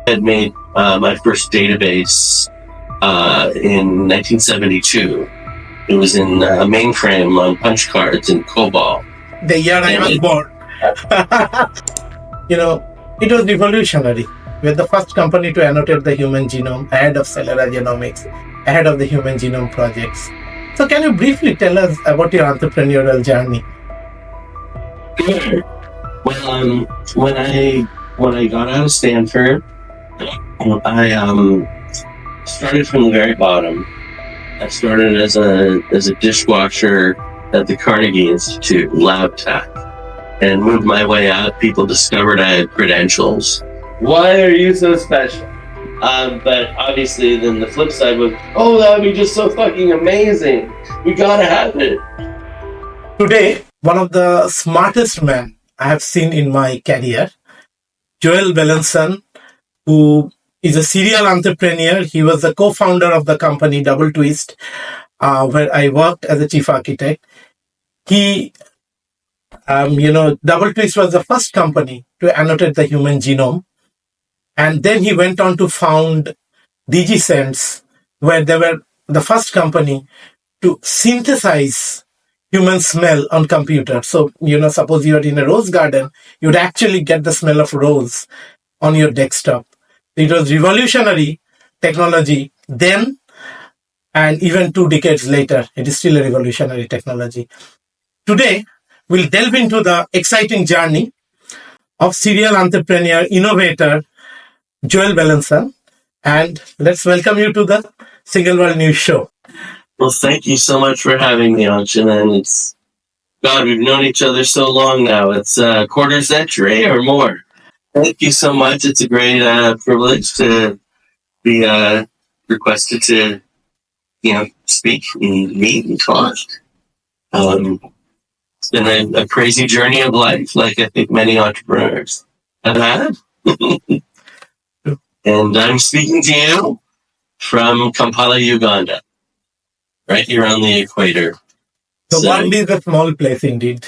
had made my first database in 1972. It was in mainframe on punch cards in COBOL. The year I was born. It was revolutionary. We were the first company to annotate the human genome, ahead of cellular genomics, ahead of the human genome projects. So can you briefly tell us about your entrepreneurial journey? Sure. Well, when I got out of Stanford, I started from the very bottom. I started as a dishwasher at the Carnegie Institute, lab tech, and moved my way up. People discovered I had credentials. Why are you so special? But obviously, then the flip side was, oh, that would be just so fucking amazing. We gotta have it. Today, one of the smartest men I have seen in my career, Joel Bellenson, who is a serial entrepreneur. He was the co-founder of the company DoubleTwist, where I worked as a chief architect. DoubleTwist was the first company to annotate the human genome. And then he went on to found DigiSense, where they were the first company to synthesize human smell on computer. So, suppose you're in a rose garden, you'd actually get the smell of rose on your desktop. It was revolutionary technology then, and even 2 decades later, it is still a revolutionary technology. Today, we'll delve into the exciting journey of serial entrepreneur, innovator, Joel Bellenson, and let's welcome you to the Single World News Show. Well, thank you so much for having me on, Shannon. God, we've known each other so long now. It's a quarter century or more. Thank you so much. It's a great privilege to be requested to, speak and meet and talk. It's been a crazy journey of life, like I think many entrepreneurs have had. And I'm speaking to you from Kampala, Uganda, right here on the equator. So one is a small place indeed.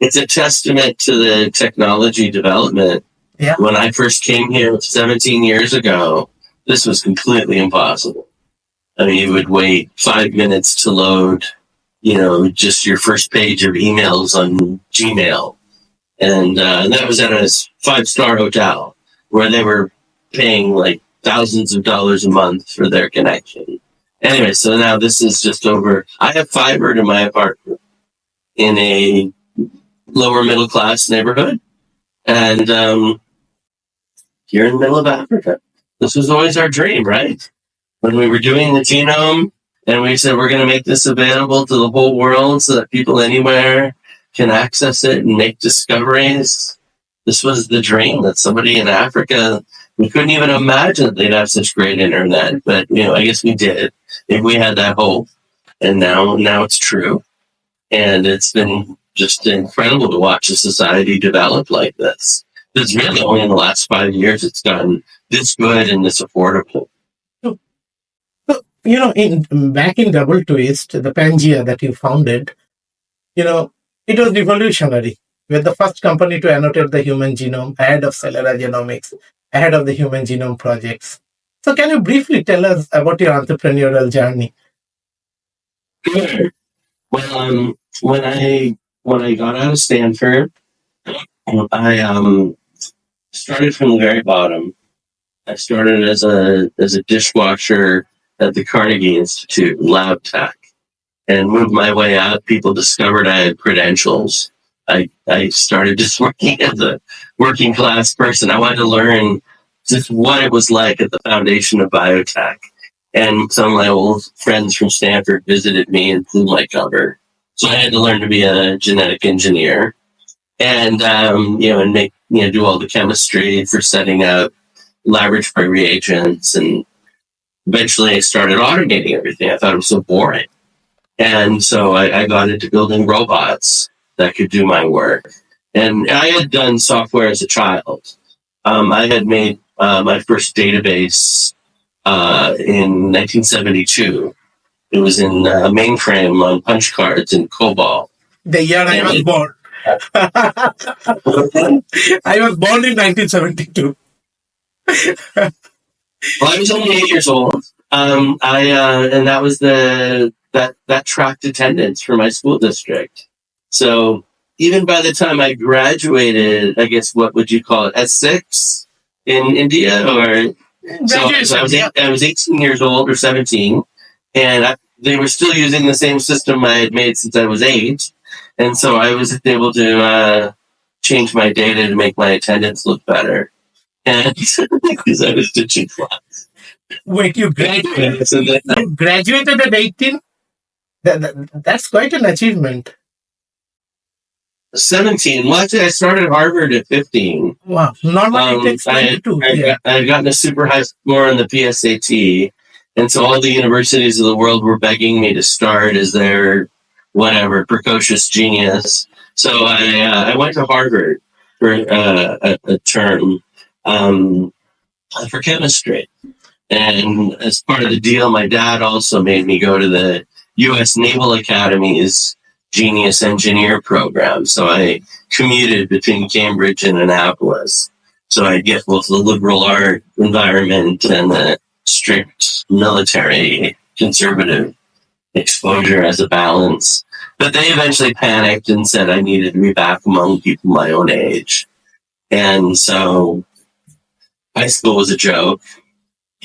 It's a testament to the technology development. Yeah. When I first came here 17 years ago, this was completely impossible. I mean, you would wait 5 minutes to load, just your first page of emails on Gmail. And that was at a 5-star hotel where they were paying like thousands of dollars a month for their connection. Anyway, so now this is just over. I have fiber to my apartment in a lower middle class neighborhood, and here in the middle of Africa. This was always our dream, right? When we were doing the genome, and we said we're going to make this available to the whole world so that people anywhere can access it and make discoveries. This was the dream that somebody in Africa, we couldn't even imagine that they'd have such great internet, but I guess we did. If we had that hope, and now it's true, and it's been just incredible to watch a society develop like this. It's really only in the last 5 years it's gotten this good and this affordable. So back in DoubleTwist, the Pangea that you founded, it was revolutionary. We were the first company to annotate the human genome, ahead of cellular genomics, ahead of the human genome projects. So can you briefly tell us about your entrepreneurial journey? Sure. Well, when I got out of Stanford, I started from the very bottom. I started as a dishwasher at the Carnegie Institute, lab tech, and moved my way up. People discovered I had credentials. I started just working as a working class person. I wanted to learn just what it was like at the foundation of biotech. And some of my old friends from Stanford visited me and flew my cover. So I had to learn to be a genetic engineer and, and make, do all the chemistry for setting up laboratory reagents. And eventually I started automating everything. I thought it was so boring. And so I got into building robots that could do my work. And I had done software as a child. I had made my first database in 1972. It was in mainframe on punch cards in COBOL. The year I was born. I was born in 1972. Well, I was only 8 years old. And that was that tracked attendance for my school district. So even by the time I graduated, I guess what would you call it, S6 in India, or so I was 18 years old or 17, and they were still using the same system I had made since I was 8, and so I was able to change my data to make my attendance look better, and because I was teaching class. Wait, you graduated at 18? That's quite an achievement. 17. Well, actually, I started Harvard at 15. Wow. Normally it takes 22. I had gotten a super high score on the PSAT, and so all the universities of the world were begging me to start as their whatever precocious genius. So I went to Harvard for a term for chemistry. And as part of the deal, my dad also made me go to the U.S. Naval Academy's Genius Engineer program. So I commuted between Cambridge and Annapolis. So I get both the liberal art environment and the strict military conservative exposure as a balance. But they eventually panicked and said I needed to be back among people my own age. And so high school was a joke.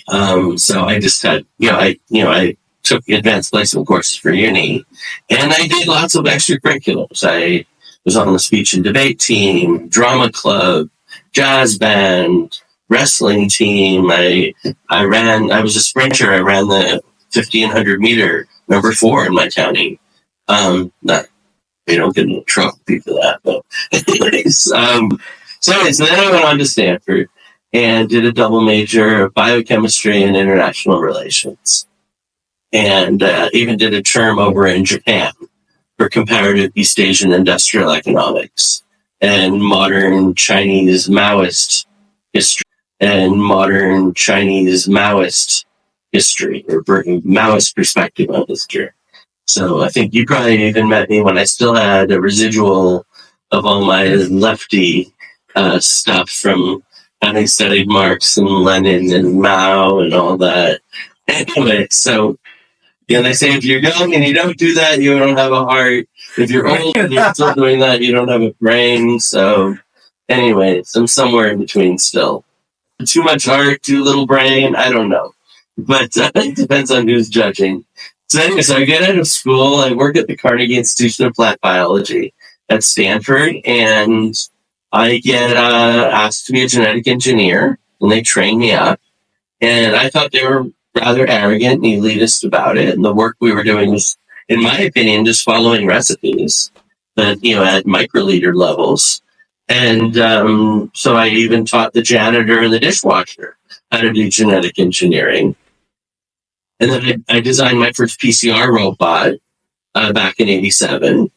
So I just had, I took advanced placement courses for uni, and I did lots of extracurriculars. I was on the speech and debate team, drama club, jazz band, wrestling team. I was a sprinter. I ran the 1500 meter number 4 in my county. They don't get in trouble for that, but anyways, so then I went on to Stanford and did a double major of biochemistry and international relations. And even did a term over in Japan for comparative East Asian industrial economics and modern Chinese Maoist history or Maoist perspective on history. So I think you probably even met me when I still had a residual of all my lefty stuff from having studied Marx and Lenin and Mao and all that. Anyway, so they say if you're young and you don't do that, you don't have a heart. If you're old and you're still doing that, you don't have a brain. So anyways, I'm somewhere in between still. Too much heart, too little brain, I don't know. But it depends on who's judging. So anyway, so I get out of school. I work at the Carnegie Institution of Plant Biology at Stanford, and I get asked to be a genetic engineer, and they train me up. And I thought they were rather arrogant and elitist about it. And the work we were doing was, in my opinion, just following recipes that, at microliter levels. And so I even taught the janitor and the dishwasher how to do genetic engineering. And then I designed my first PCR robot back in 87.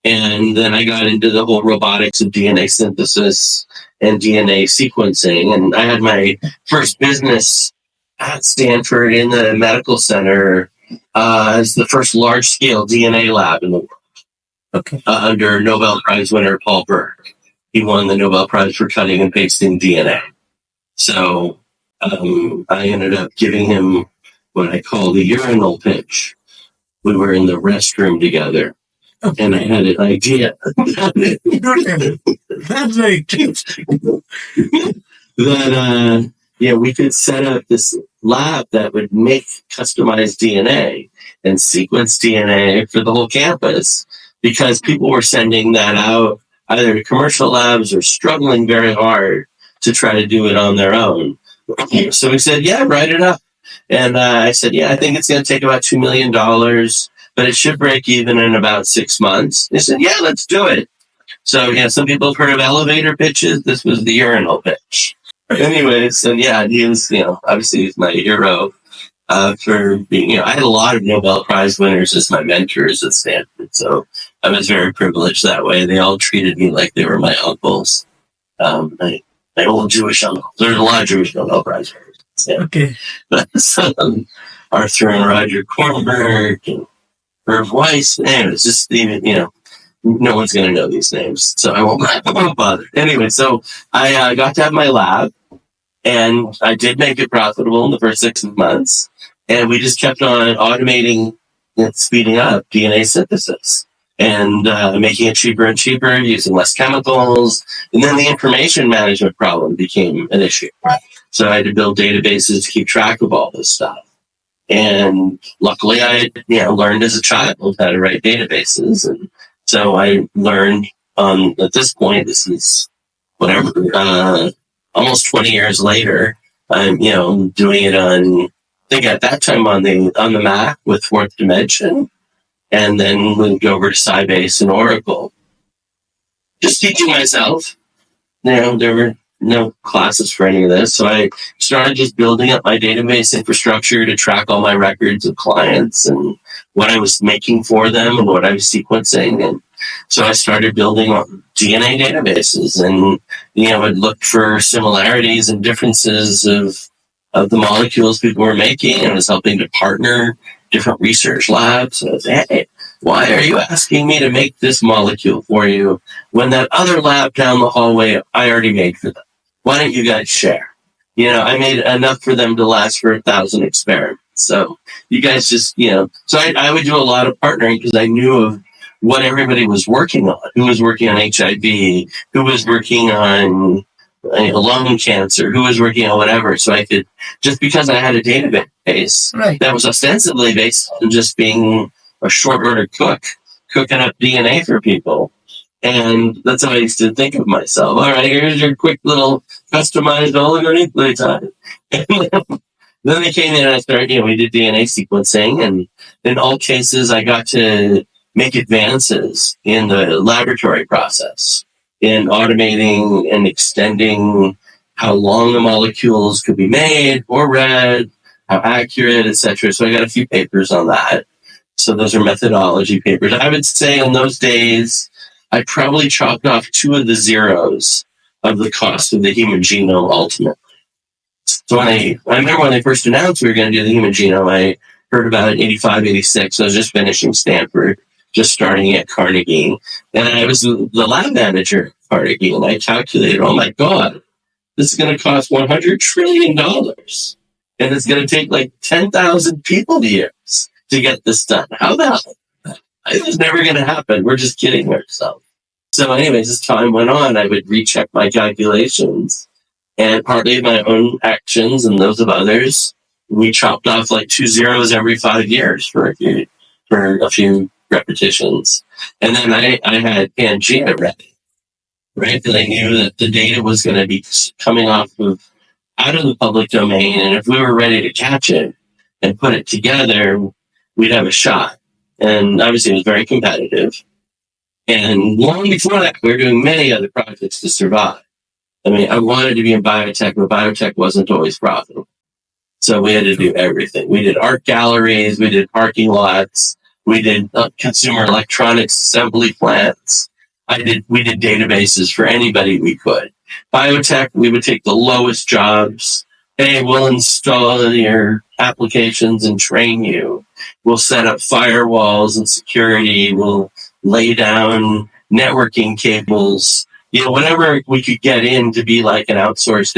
And then I got into the whole robotics of DNA synthesis and DNA sequencing. And I had my first business at Stanford in the medical center as the first large-scale DNA lab in the world. Okay. Under Nobel Prize winner Paul Berg. He won the Nobel Prize for cutting and pasting DNA. So I ended up giving him what I call the urinal pitch. We were in the restroom together. Okay. And I had an idea. That's very interesting. That we could set up this lab that would make customized DNA and sequence DNA for the whole campus, because people were sending that out either to commercial labs or struggling very hard to try to do it on their own. So we said, yeah, write it up. And I said, yeah, I think it's going to take about $2 million, but it should break even in about 6 months. They said, yeah, let's do it. So, some people have heard of elevator pitches. This was the urinal pitch. Anyways, and he was, obviously he's my hero for being, I had a lot of Nobel Prize winners as my mentors at Stanford. So I was very privileged that way. They all treated me like they were my uncles. My old Jewish uncles. There's a lot of Jewish Nobel Prize winners. Okay. But Arthur and Roger Kornberg and Irv Weiss, and it's just even, no one's going to know these names, so I won't bother. Anyway, so I got to have my lab, And I did make it profitable in the first 6 months. And we just kept on automating and speeding up DNA synthesis and making it cheaper and cheaper, using less chemicals. And then the information management problem became an issue. So I had to build databases to keep track of all this stuff. And luckily I learned as a child how to write databases. And so I learned at this point, this is whatever, almost 20 years later, I'm, doing it on, I think at that time on the Mac with Fourth Dimension, and then moved over to Sybase and Oracle. Just teaching myself. There were no classes for any of this. So I started just building up my database infrastructure to track all my records of clients and what I was making for them and what I was sequencing. And so I started building DNA databases and, I'd look for similarities and differences of the molecules people were making, and I was helping to partner different research labs. And I was, hey, why are you asking me to make this molecule for you when that other lab down the hallway I already made for them? Why don't you guys share? I made enough for them to last for 1,000 experiments. So you guys just, so I would do a lot of partnering because I knew of what everybody was working on, who was working on HIV, who was working on lung cancer, who was working on whatever. So I could, just because I had a database that was ostensibly based on just being a short order cook, cooking up DNA for people. And that's how I used to think of myself. All right, here's your quick little customized oligonucleotide. Then they came in and I started, we did DNA sequencing. And in all cases, I got to make advances in the laboratory process, in automating and extending how long the molecules could be made or read, how accurate, etc. So I got a few papers on that. So those are methodology papers. I would say in those days, I probably chopped off 2 of the zeros of the cost of the human genome ultimately. So I remember when they first announced we were going to do the human genome, I heard about it in 85, 86. I was just finishing Stanford, just starting at Carnegie. And I was the lab manager at Carnegie, and I calculated, oh my God, this is going to cost $100 trillion. And it's going to take like 10,000 people years to get this done. How about it? It's never going to happen. We're just kidding ourselves. So anyways, as time went on, I would recheck my calculations, and partly my own actions and those of others, we chopped off like 2 zeros every 5 years for a few repetitions. And then I had Pangea ready, right? Because I knew that the data was going to be coming out of the public domain. And if we were ready to catch it and put it together, we'd have a shot. And obviously it was very competitive. And long before that, we were doing many other projects to survive. I mean, I wanted to be in biotech, but biotech wasn't always profitable. So we had to do everything. We did art galleries, we did parking lots, we did consumer electronics assembly plants. We did databases for anybody we could. Biotech, we would take the lowest jobs. Hey, we'll install your applications and train you. We'll set up firewalls and security. We'll lay down networking cables. Whatever we could get in to be like an outsourced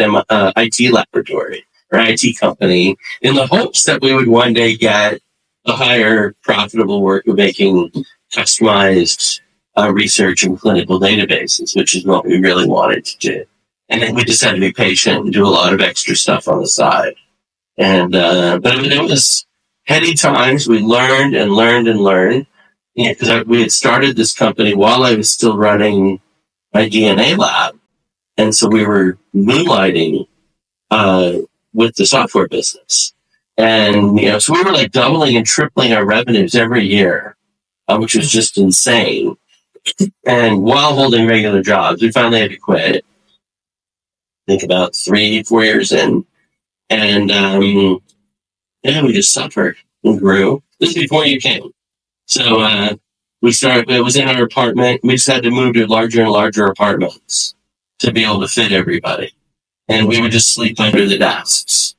IT laboratory or IT company, in the hopes that we would one day get a higher profitable work of making customized research and clinical databases, which is what we really wanted to do. And then we just had to be patient and do a lot of extra stuff on the side. And but it was heady times. We learned and learned and learned. Because we had started this company while I was still running my DNA lab. And so we were moonlighting with the software business. And, so we were like doubling and tripling our revenues every year, which was just insane. And while holding regular jobs, we finally had to quit. I think about 3-4 years in. And, we just suffered and grew. This is before you came. So, it was in our apartment. We just had to move to larger and larger apartments to be able to fit everybody. And we would just sleep under the desks.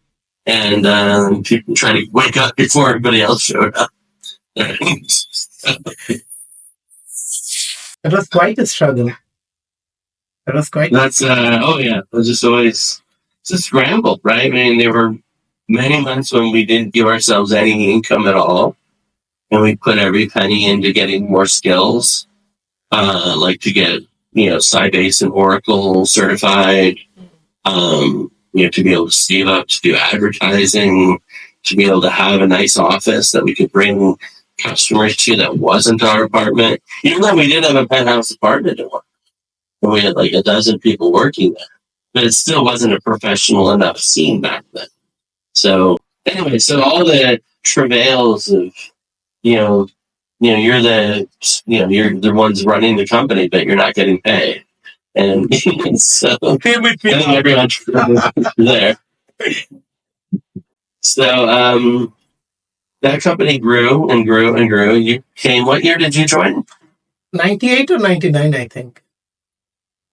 And, people trying to wake up before everybody else showed up. It was quite a struggle. It was just always it's a scramble, right? I mean, there were many months when we didn't give ourselves any income at all, and we put every penny into getting more skills, like to get, Sybase and Oracle certified, to be able to save up to do advertising, to be able to have a nice office that we could bring customers to that wasn't our apartment. Even though we did have a penthouse apartment at one, and we had like a dozen people working there, but it still wasn't a professional enough scene back then. So anyway, so all the travails of, you're the ones running the company, but you're not getting paid. And so every entrepreneur there. So that company grew and grew and grew. You came. What year did you join? 98 or 99, I think.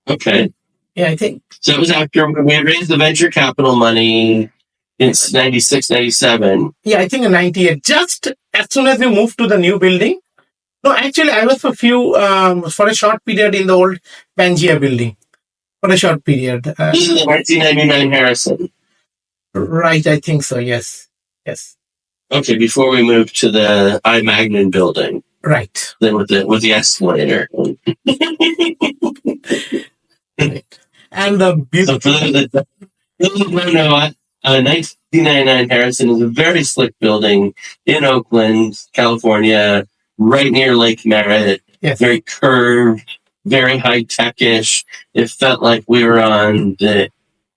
Okay. Yeah, I think. So it was after we had raised the venture capital money. It's 96, 97. Yeah, I think in 98. Just as soon as we moved to the new building. No, actually, I was for a short period in the old Pangea building. For a short period. This is the 1999 Harrison. Right, I think so, yes. Yes. Okay, before we moved to the I-Magnin building. Right. Then with the escalator. Right. And the So for those that don't know, 1999 Harrison is a very slick building in Oakland, California, right near Lake Merritt. Yes. Very curved, very high-tech-ish. It felt like we were on the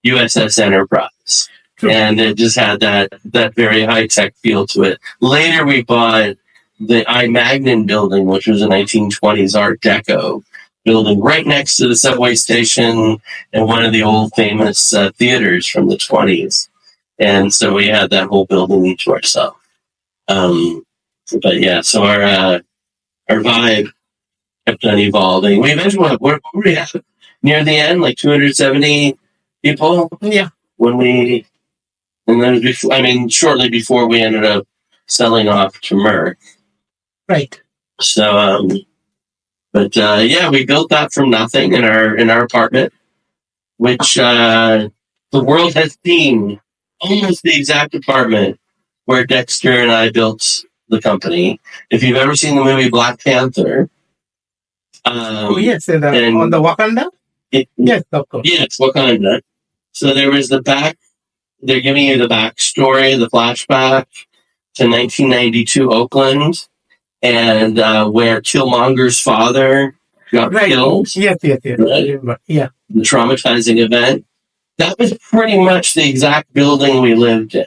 USS Enterprise. True. And it just had that very high-tech feel to it. Later, we bought the I-Magnin building, which was a 1920s Art Deco building right next to the subway station and one of the old famous theaters from the 20s. And so we had that whole building to ourselves. But yeah, so our vibe kept on evolving. We eventually, what were we at near the end? Like 270 people? Yeah. And then shortly before we ended up selling off to Merck. Right. So, we built that from nothing in our apartment, which the world has seen almost the exact apartment where Dexter and I built the company. If you've ever seen the movie Black Panther. Yes, on the Wakanda? Yes, of course. Yes, Wakanda. So there was the back. They're giving you the backstory, the flashback to 1992 Oakland, and where Killmonger's father got killed. Yes. Right? Yeah. The traumatizing event. That was pretty much the exact building we lived in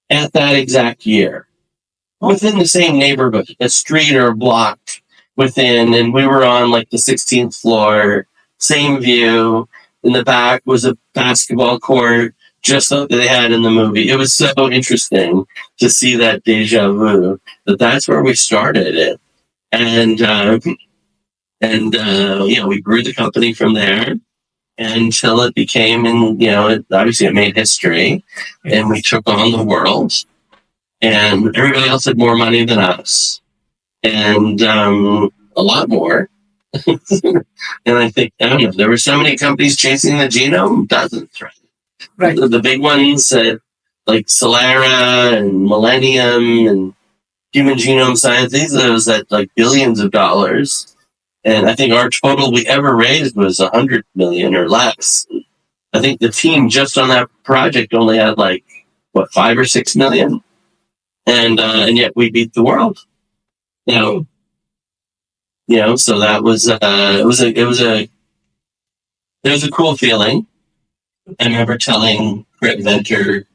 at that exact year. Within the same neighborhood, a street or a block within, and we were on like the 16th floor, same view. In the back was a basketball court, just like they had in the movie. It was so interesting to see that deja vu, that's where we started it. And we grew the company from there until it became, obviously it made history, and we took on the world, and everybody else had more money than us, and a lot more. And I think, there were so many companies chasing the genome, dozens, right? Right. The big ones like Celera and Millennium and Human Genome Science, these are those at like billions of dollars. And I think our total we ever raised was 100 million or less. I think the team just on that project only had 5 or 6 million. And yet we beat the world. So that was it was a cool feeling. I remember telling Brett Venter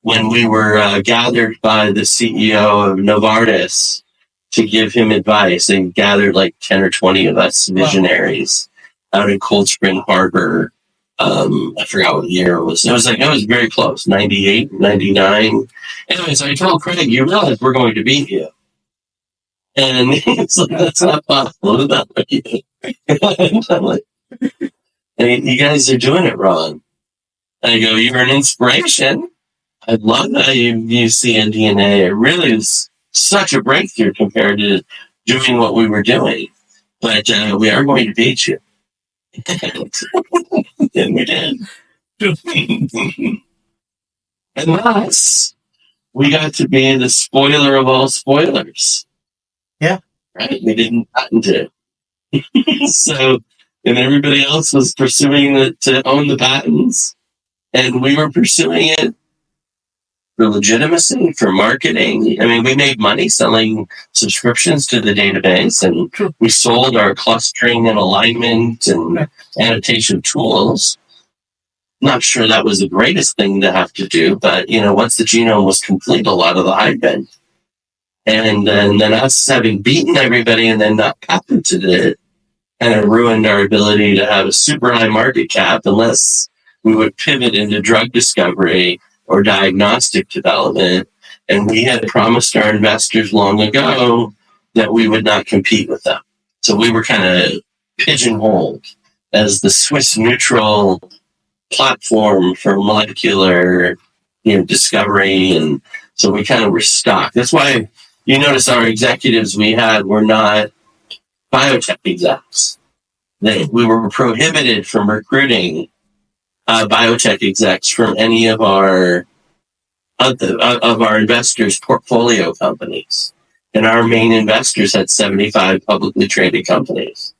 when we were gathered by the CEO of Novartis to give him advice. They gathered 10 or 20 of us visionaries out in Cold Spring Harbor. I forgot what year it was. It was very close, 98, 99. Anyway, so I told Craig, you realize we're going to beat you. And he's like, that's not possible. Not like you. And I'm like, you guys are doing it wrong. I go, you're an inspiration. I love that you see in DNA. It really is such a breakthrough compared to doing what we were doing. But we are going to beat you. And we did. And thus, we got to be the spoiler of all spoilers. Yeah. Right? We didn't patent it. So, and everybody else was pursuing it to own the patents. And we were pursuing it for legitimacy, for marketing. I mean, we made money selling subscriptions to the database, and we sold our clustering and alignment and annotation tools. Not sure that was the greatest thing to have to do, but, once the genome was complete, a lot of the hype bent. And then us having beaten everybody and then not patented it, kind of ruined our ability to have a super high market cap unless we would pivot into drug discovery or diagnostic development. And we had promised our investors long ago that we would not compete with them. So we were kind of pigeonholed as the Swiss neutral platform for molecular, discovery. And so we kind of were stuck. That's why you notice our executives we had were not biotech execs. We were prohibited from recruiting biotech execs from any of our investors' portfolio companies. And our main investors had 75 publicly traded companies.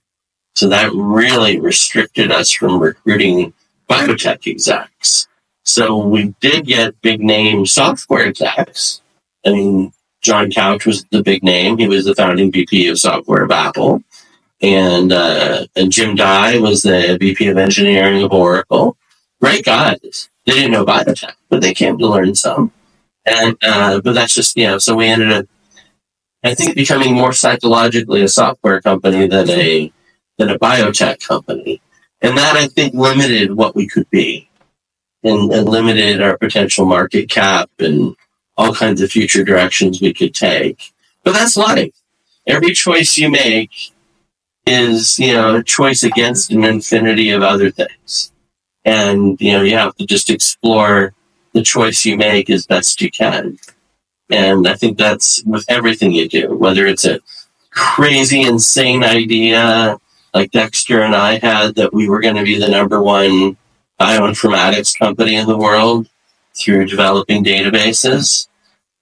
So that really restricted us from recruiting biotech execs. So we did get big name software execs. I mean, John Couch was the big name. He was the founding VP of software of Apple. And Jim Dye was the VP of engineering of Oracle. Great guys. They didn't know biotech, but they came to learn some. And but that's just, so we ended up, I think, becoming more psychologically a software company than a biotech company. And that, I think, limited what we could be and limited our potential market cap and all kinds of future directions we could take. But that's life. Every choice you make is, a choice against an infinity of other things. And, you have to just explore the choice you make as best you can. And I think that's with everything you do, whether it's a crazy, insane idea like Dexter and I had that we were going to be the number one bioinformatics company in the world through developing databases,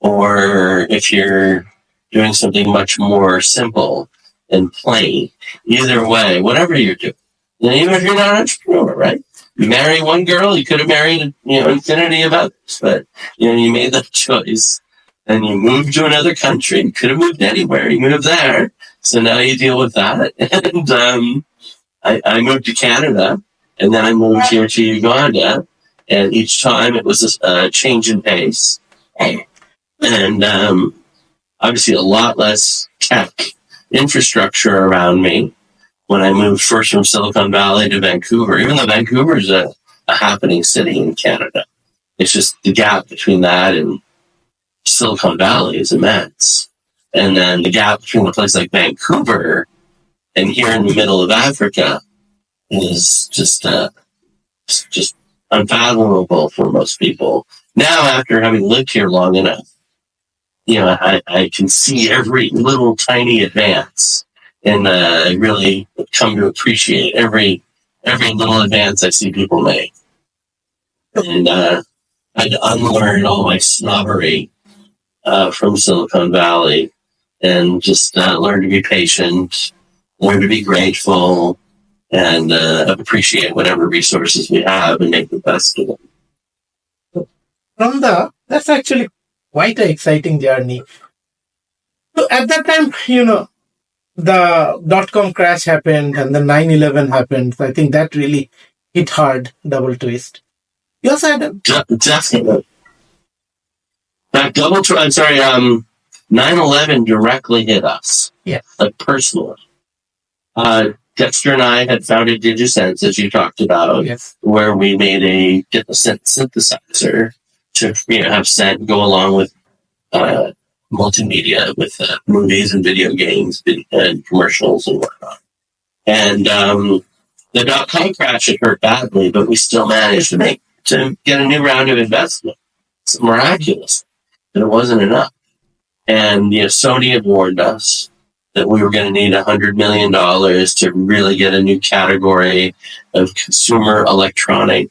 or if you're doing something much more simple and plain. Either way, whatever you're doing, even if you're not an entrepreneur, right? You marry one girl, you could have married, infinity of others, but, you made that choice and you moved to another country. You could have moved anywhere. You moved there. So now you deal with that. And I moved to Canada, and then I moved here to Uganda. And each time it was a change in pace. And obviously a lot less tech infrastructure around me when I moved first from Silicon Valley to Vancouver, even though Vancouver is a happening city in Canada. It's just the gap between that and Silicon Valley is immense. And then the gap between a place like Vancouver and here in the middle of Africa is just unfathomable for most people. Now, after having lived here long enough, I can see every little tiny advance, and I really come to appreciate every little advance I see people make. And I had to unlearn all my snobbery from Silicon Valley and just learn to be patient, learn to be grateful, and appreciate whatever resources we have and make the best of them. That's actually quite an exciting journey. So at that time, the dot-com crash happened and the 9/11 happened. So I think that really hit hard, DoubleTwist. You also had definitely. That 9/11 directly hit us. Yeah. Like personally. Dexter and I had founded DigiSense, as you talked about, yes, where we made a synthesizer to have scent go along with multimedia, with movies and video games and commercials and whatnot. And the dot-com crash had hurt badly, but we still managed to get a new round of investment. It's miraculous, but it wasn't enough. And Sony had warned us that we were going to need $100 million to really get a new category of consumer electronic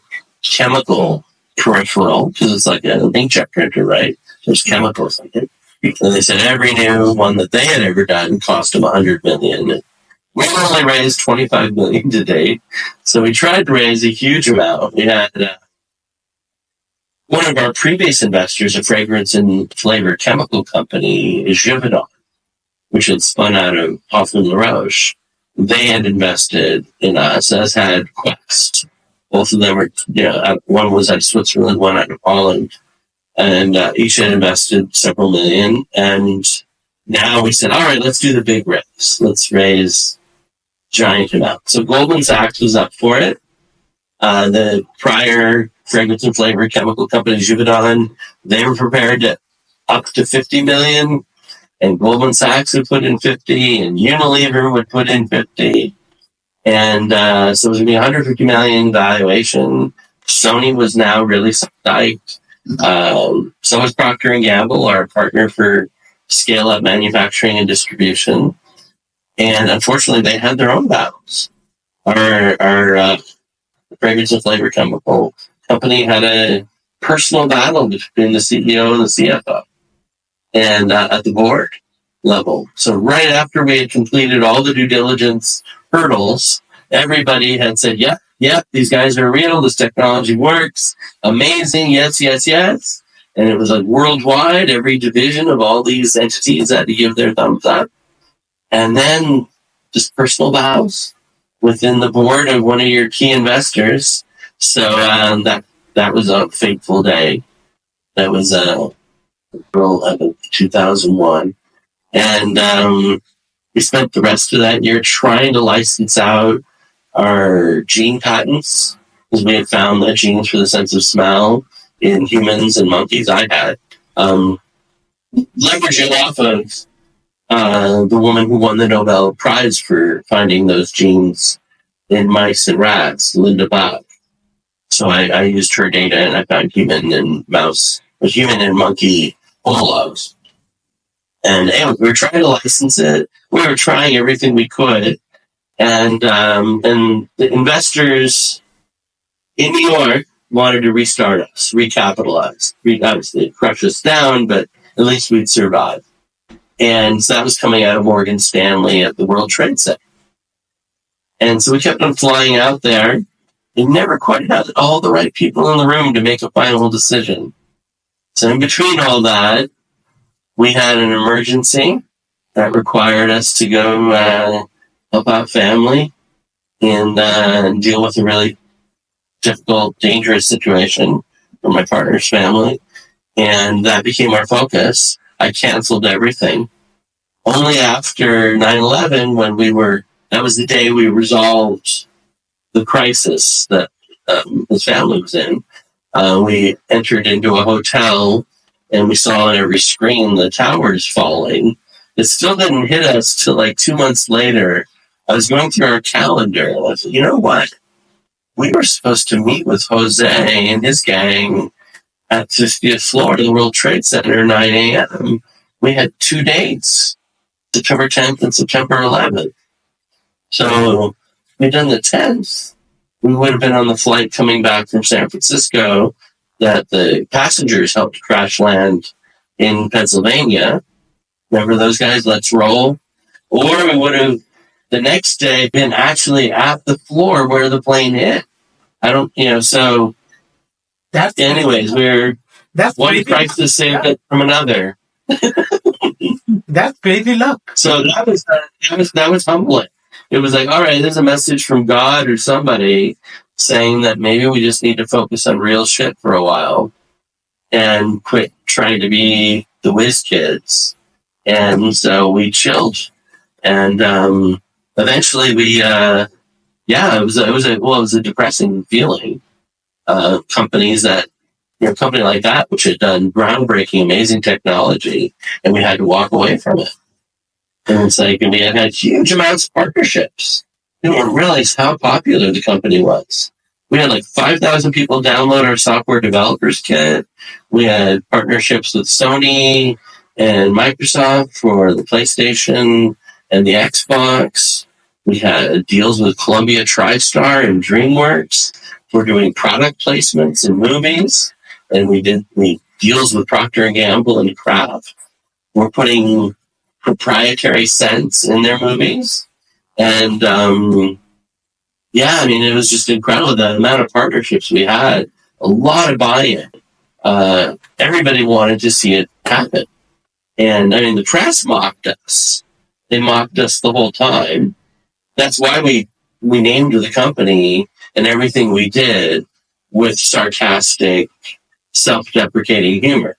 chemical peripheral, because it's like an inkjet printer, right? There's chemicals in it. And they said every new one that they had ever done cost them $100 million. We only raised $25 million to date. So we tried to raise a huge amount. We had one of our previous investors, a fragrance and flavor chemical company, is Givaudan, which had spun out of Hoffman LaRoche. They had invested in us, as had Quest. Both of them were, one was out of Switzerland, one out of Holland. And each had invested several million. And now we said, all right, let's do the big raise. Let's raise giant amount. So Goldman Sachs was up for it. The prior fragrance and flavor chemical company, Givaudan, they were prepared to up to 50 million. And Goldman Sachs would put in 50, and Unilever would put in 50. And so it was going to be 150 million valuation. Sony was now really psyched. So was Procter & Gamble, our partner for scale-up manufacturing and distribution. And unfortunately, they had their own battles. Our fragrance and flavor chemical company had a personal battle between the CEO and the CFO. And at the board level. So right after we had completed all the due diligence hurdles, everybody had said, yeah, these guys are real. This technology works. Amazing. Yes. And it was like worldwide. Every division of all these entities had to give their thumbs up. And then just personal battles within the board of one of your key investors. So that was a fateful day. That was April 11th, 2001. And we spent the rest of that year trying to license out our gene patents, because we had found that genes for the sense of smell in humans and monkeys I had. Leveraging off of the woman who won the Nobel Prize for finding those genes in mice and rats, Linda Bach. So I used her data and I found human and monkey homologs. And anyway, we were trying to license it. We were trying everything we could. And the investors in New York wanted to restart us, recapitalize. Obviously, crush us down, but at least we'd survive. And so that was coming out of Morgan Stanley at the World Trade Center. And so we kept on flying out there. We never quite had all the right people in the room to make a final decision. So in between all that, we had an emergency that required us to go help out family and deal with a really difficult, dangerous situation for my partner's family. And that became our focus. I canceled everything. Only after 9/11, when that was the day we resolved the crisis that his family was in. We entered into a hotel and we saw on every screen the towers falling. It still didn't hit us till like 2 months later. I was going through our calendar and I said, you know what? We were supposed to meet with Jose and his gang at 50th floor of the World Trade Center, 9 a.m. We had 2 dates, September 10th and September 11th. So we'd done the 10th. We would have been on the flight coming back from San Francisco that the passengers helped crash land in Pennsylvania. Remember those guys? Let's roll. Or we would have the next day been actually at the floor where the plane hit. So anyways, that's one crisis saved it from another. That's crazy luck. So that was humbling. It was like, all right, there's a message from God or somebody saying that maybe we just need to focus on real shit for a while and quit trying to be the whiz kids. And so we chilled. And eventually it was a depressing feeling. Company like that, which had done groundbreaking, amazing technology, and we had to walk away from it. And it's like, we had huge amounts of partnerships. We didn't realize how popular the company was. We had like 5,000 people download our software developers kit. We had partnerships with Sony and Microsoft for the PlayStation and the Xbox. We had deals with Columbia TriStar and DreamWorks. We're doing product placements in movies, and we deals with Procter and Gamble and Kraft. We're putting proprietary scents in their movies, and it was just incredible the amount of partnerships we had. A lot of buy-in. Everybody wanted to see it happen, and the press mocked us. They mocked us the whole time. That's why we named the company and everything we did with sarcastic, self-deprecating humor.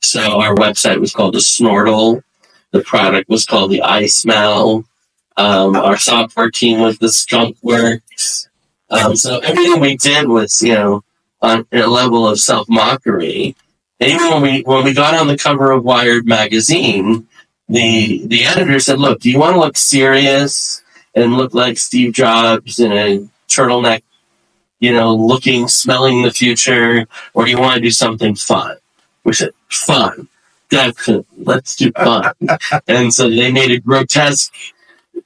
So our website was called the Snortle. The product was called the I Smell. Our software team was the Skunk Works. So everything we did was, on a level of self-mockery. And even when we got on the cover of Wired magazine, the editor said, "Look, do you want to look serious and look like Steve Jobs in a turtleneck, smelling the future, or do you want to do something fun?" We said, "Fun. Definitely. Let's do fun." And so they made a grotesque,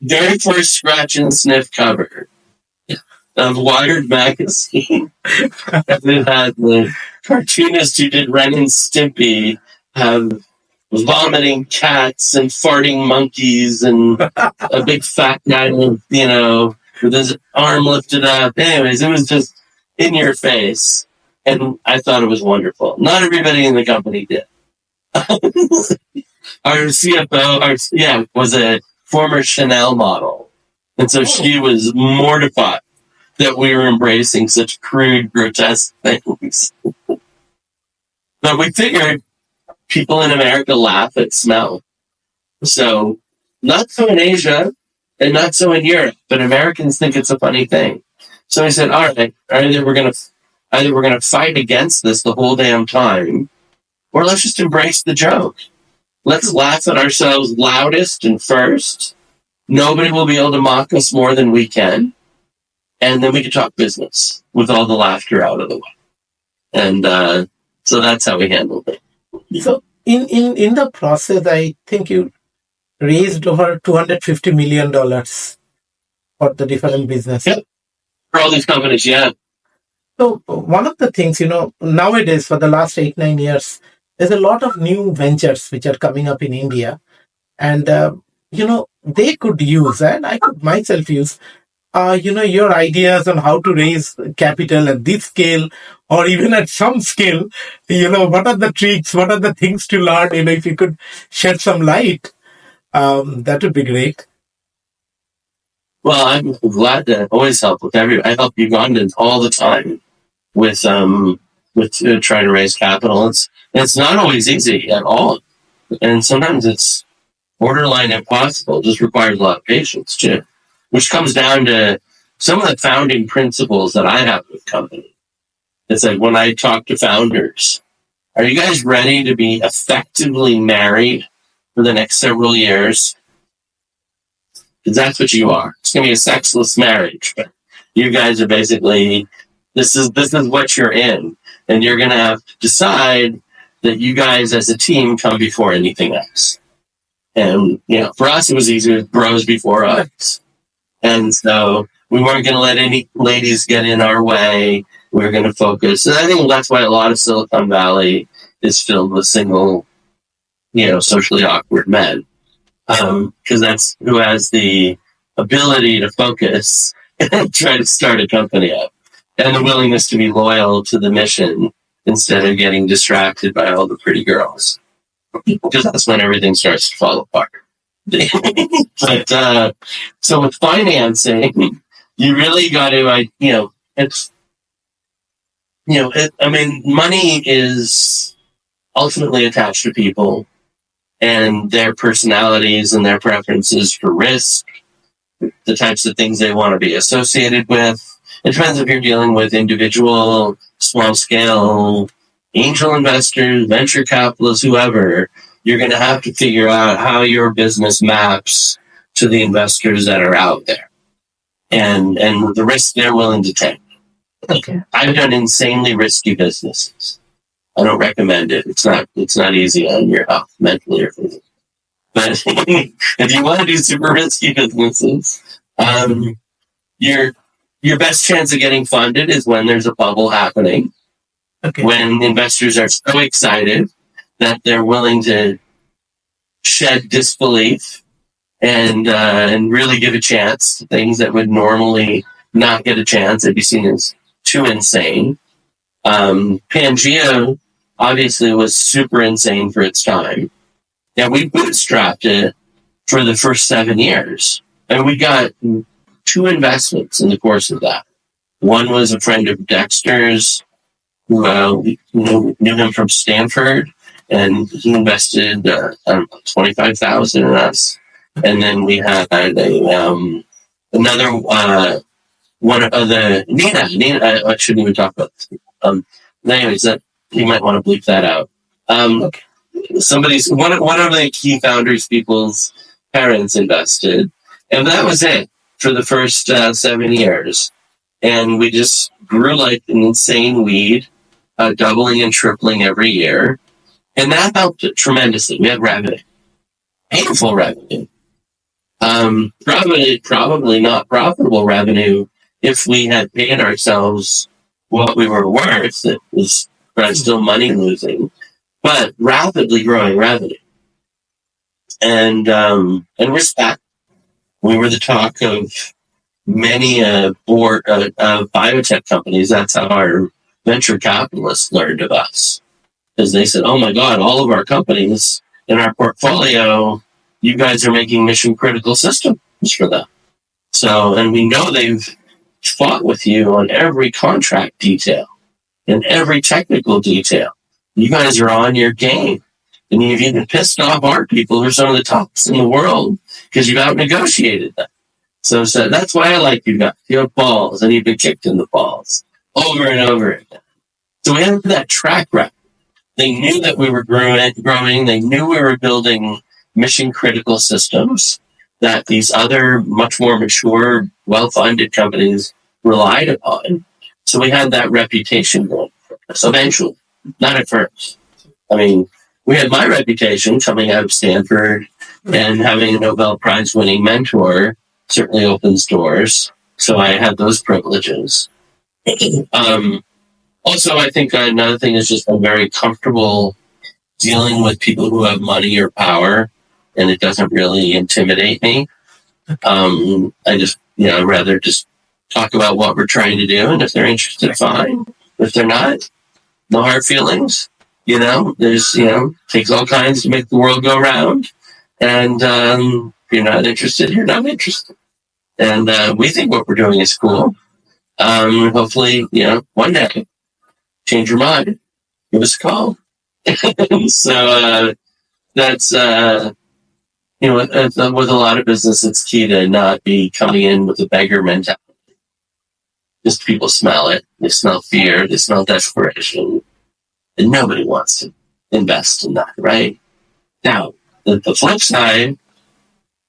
very first scratch and sniff cover of Wired magazine. And it had the cartoonist who did Ren and Stimpy have vomiting cats and farting monkeys and a big fat guy with his arm lifted up. Anyways, it was just in your face. And I thought it was wonderful. Not everybody in the company did. Our CFO, was a former Chanel model. And so she was mortified that we were embracing such crude, grotesque things. But we figured people in America laugh at smell. So, not so in Asia and not so in Europe, but Americans think it's a funny thing. So we said, all right, either we're gonna fight against this the whole damn time, or let's just embrace the joke. Let's laugh at ourselves loudest and first. Nobody will be able to mock us more than we can. And then we can talk business with all the laughter out of the way. And so that's how we handled it. So in the process, I think you raised over $250 million for the different businesses. Yep. For all these companies, yeah. So one of the things, nowadays for the last 8-9 years, there's a lot of new ventures which are coming up in India. And, they could use, and I could myself use, your ideas on how to raise capital at this scale or even at some scale. What are the tricks? What are the things to learn? If you could shed some light, that would be great. Well, I'm glad to always help with everybody. I help Ugandans all the time with trying to raise capital. It's not always easy at all, and sometimes it's borderline impossible. It just requires a lot of patience too, which comes down to some of the founding principles that I have with companies. It's like when I talk to founders, are you guys ready to be effectively married for the next several years? Because that's what you are. It's going to be a sexless marriage. But you guys are basically, this is what you're in. And you're going to have to decide that you guys as a team come before anything else. And, for us, it was easier, bros before us. And so we weren't going to let any ladies get in our way. We were going to focus. And I think that's why a lot of Silicon Valley is filled with single, socially awkward men. Because that's who has the ability to focus and try to start a company up. And the willingness to be loyal to the mission instead of getting distracted by all the pretty girls. Because that's when everything starts to fall apart. But so with financing, you really got to, money is ultimately attached to people and their personalities and their preferences for risk, the types of things they want to be associated with. It depends if you're dealing with individual, small scale, angel investors, venture capitalists, whoever. You're going to have to figure out how your business maps to the investors that are out there and the risk they're willing to take. Okay. I've done insanely risky businesses. I don't recommend it. It's not easy on your health, mentally or physically. But if you want to do super risky businesses, you're your best chance of getting funded is when there's a bubble happening. Okay. When investors are so excited that they're willing to shed disbelief and really give a chance to things that would normally not get a chance. They'd be seen as too insane. Pangea obviously was super insane for its time. Yeah, we bootstrapped it for the first 7 years. And we got 2 investments in the course of that. One was a friend of Dexter's who knew him from Stanford, and he invested $25,000 in us. And then we had another one of the Nina. I shouldn't even talk about this. Anyways, that you might want to bleep that out. Okay. One of the key founders' people's parents invested, and that was it for the first 7 years. And we just grew like an insane weed, doubling and tripling every year, and that helped tremendously. We had revenue, painful revenue. Probably not profitable revenue if we had paid ourselves what we were worth. It was still money losing, but rapidly growing revenue. And respect. We were the talk of many board biotech companies. That's how our venture capitalists learned of us, because they said, "Oh my God, all of our companies in our portfolio, you guys are making mission critical systems for them." So, and we know they've fought with you on every contract detail and every technical detail. You guys are on your game. And you've even pissed off our people who are some of the tops in the world because you've out negotiated them. So that's why I like you guys. You have balls, and you've been kicked in the balls over and over again. So we had that track record. They knew that we were growing. They knew we were building mission critical systems that these other much more mature, well-funded companies relied upon. So we had that reputation going for us eventually, not at first. I mean, we had my reputation coming out of Stanford, and having a Nobel Prize winning mentor certainly opens doors. So I had those privileges. Also, I think another thing is just I'm very comfortable dealing with people who have money or power, and it doesn't really intimidate me. I just, I'd rather just talk about what we're trying to do, and if they're interested, fine. If they're not, no hard feelings. There's, takes all kinds to make the world go round. And if you're not interested, you're not interested. And we think what we're doing is cool. Hopefully, one day, change your mind. Give us a call. So that's, with a lot of business, it's key to not be coming in with a beggar mentality. Just people smell it. They smell fear. They smell desperation. And nobody wants to invest in that, right? Now, the flip side,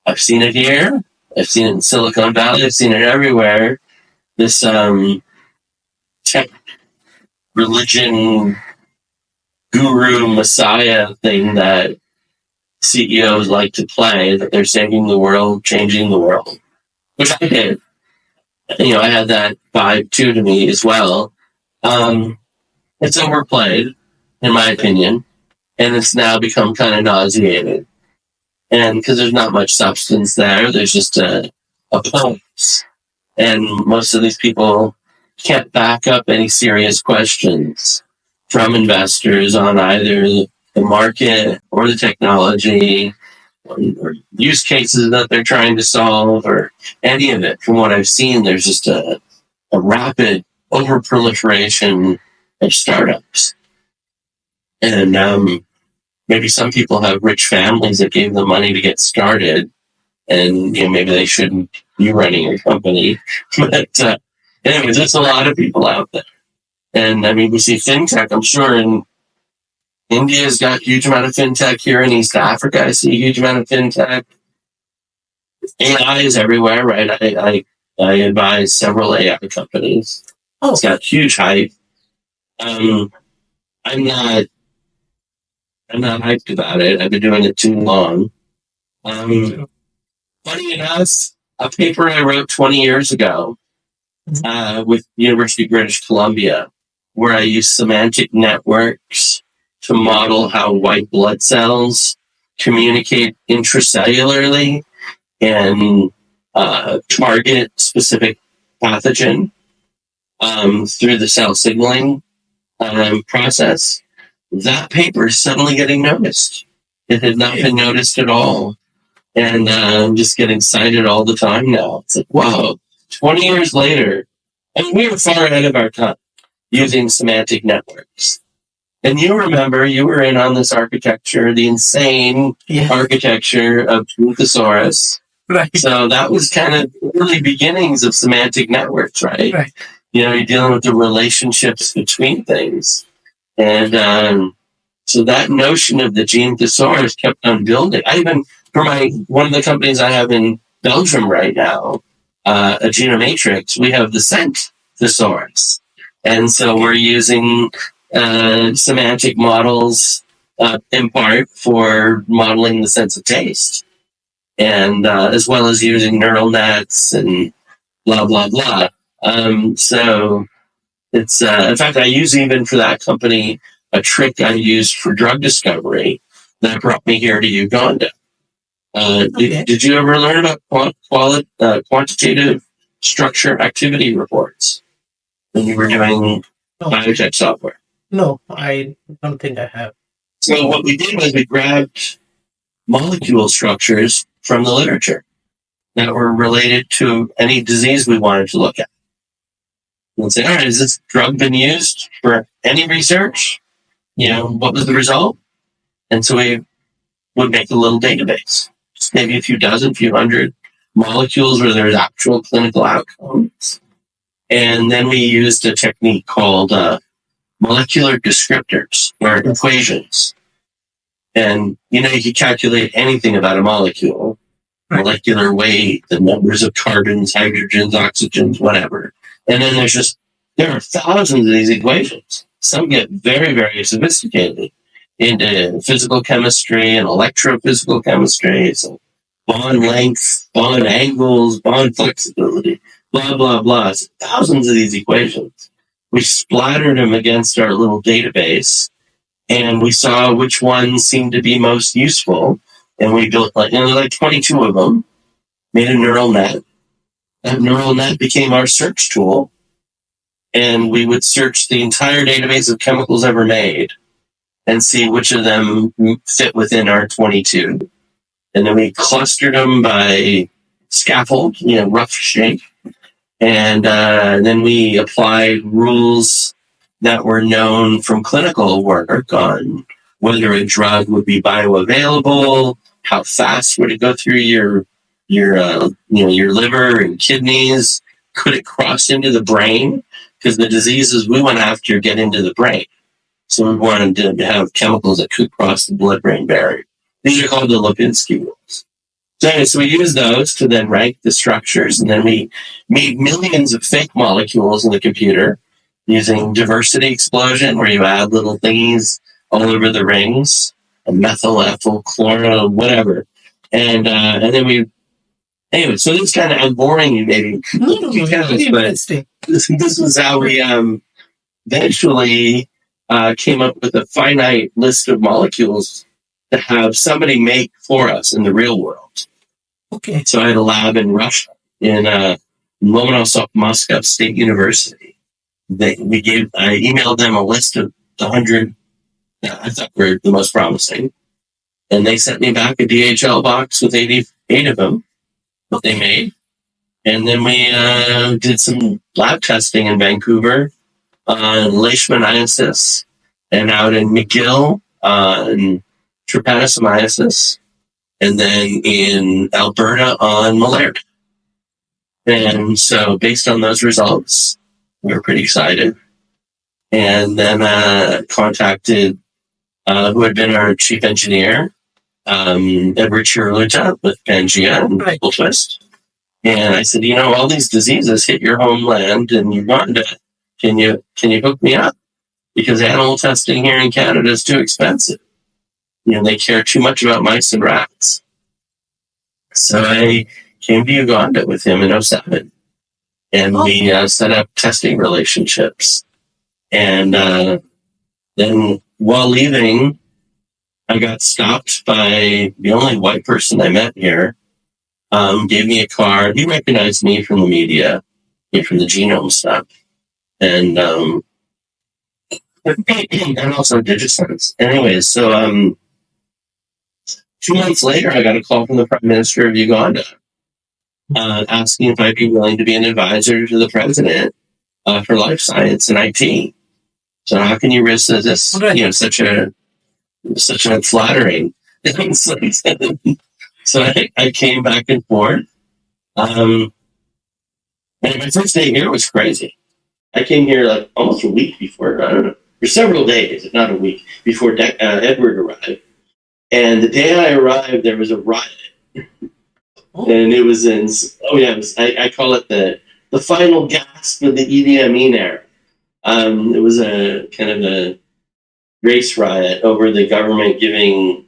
I've seen it here. I've seen it in Silicon Valley. I've seen it everywhere. This tech religion guru messiah thing that CEOs like to play, that they're saving the world, changing the world, which I did. I had that vibe too to me as well. It's overplayed, in my opinion, and it's now become kind of nauseating. And because there's not much substance there, there's just a pulse. And most of these people can't back up any serious questions from investors on either the market or the technology or use cases that they're trying to solve or any of it. From what I've seen, there's just a rapid overproliferation of startups. And maybe some people have rich families that gave them money to get started, and maybe they shouldn't be running a company. But anyways, there's a lot of people out there. And I mean, we see fintech, I'm sure in India's got a huge amount of fintech. Here in East Africa, I see a huge amount of fintech. AI is everywhere, right? I advise several AI companies. It's got huge hype. I'm not hyped about it. I've been doing it too long. Funny enough, a paper I wrote 20 years ago with University of British Columbia, where I use semantic networks to model how white blood cells communicate intracellularly and target specific pathogen through the cell signaling process. That paper is suddenly getting noticed. It had not been noticed at all. And I'm just getting cited all the time now. It's like, wow, 20 years later, and we were far ahead of our time using semantic networks. And you remember, you were in on this architecture, the insane architecture of Thesaurus. Right. So that was kind of early beginnings of semantic networks, right? Right. You're dealing with the relationships between things. And so that notion of the gene thesaurus kept on building. I even, for one of the companies I have in Belgium right now, a genomatrix, we have the scent thesaurus. And so we're using semantic models in part for modeling the sense of taste, and as well as using neural nets and blah, blah, blah. So it's, in fact, I use even for that company a trick I used for drug discovery that brought me here to Uganda. Did you ever learn about quantitative structure activity reports when you were doing biotech software? No, I don't think I have. So what we did was we grabbed molecule structures from the literature that were related to any disease we wanted to look at. And say, all right, has this drug been used for any research? What was the result? And so we would make a little database, just maybe a few dozen, few hundred molecules where there's actual clinical outcomes. And then we used a technique called molecular descriptors, or equations. And, you can calculate anything about a molecule, molecular weight, the numbers of carbons, hydrogens, oxygens, whatever. And then there are thousands of these equations. Some get very, very sophisticated into physical chemistry and electrophysical chemistry. So bond length, bond angles, bond flexibility, blah, blah, blah. So thousands of these equations. We splattered them against our little database, and we saw which ones seemed to be most useful. And we built like 22 of them, made a neural net. That neural net became our search tool. And we would search the entire database of chemicals ever made and see which of them fit within our 22. And then we clustered them by scaffold, rough shape. And then we applied rules that were known from clinical work on whether a drug would be bioavailable, how fast would it go through your liver and kidneys, could it cross into the brain? Because the diseases we went after get into the brain. So we wanted to have chemicals that could cross the blood-brain barrier. These are called the Lipinski rules. So we used those to then rank the structures, and then we made millions of fake molecules in the computer using diversity explosion, where you add little thingies all over the rings, methyl, ethyl, chloro, whatever. And then we... Anyway, so this is kind of, I'm boring you maybe. But this is how we eventually came up with a finite list of molecules to have somebody make for us in the real world. Okay. So I had a lab in Russia, in Lomonosov Moscow State University. I emailed them a list of the 100 I thought were the most promising. And they sent me back a DHL box with 88 of them that they made. And then we did some lab testing in Vancouver on leishmaniasis, and out in McGill on trypanosomiasis, and then in Alberta on malaria. And so based on those results, we were pretty excited. And then contacted who had been our chief engineer, Edward Chirluta with Pangea and DoubleTwist. And I said, all these diseases hit your homeland in Uganda. Can you hook me up? Because animal testing here in Canada is too expensive. They care too much about mice and rats. So I came to Uganda with him in 2007. and we set up testing relationships. And then while leaving, I got stopped by the only white person I met here. Gave me a card. He recognized me from the media, from the genome stuff, and and also DigiSense. Anyways, so 2 months later, I got a call from the Prime Minister of Uganda, asking if I'd be willing to be an advisor to the president for life science and IT. So how can you risk this? Such a flattering. So I came back and forth. And my first day here was crazy. I came here like almost a week before, I don't know, for several days, if not a week, before Edward arrived. And the day I arrived, there was a riot. And it was I call it the final gasp of the Idi Amin era. It was a kind of a race riot over the government giving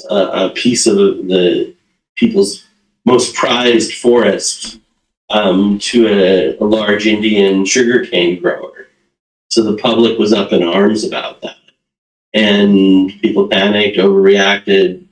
a piece of the people's most prized forest to a large Indian sugarcane grower. So the public was up in arms about that. And people panicked, overreacted.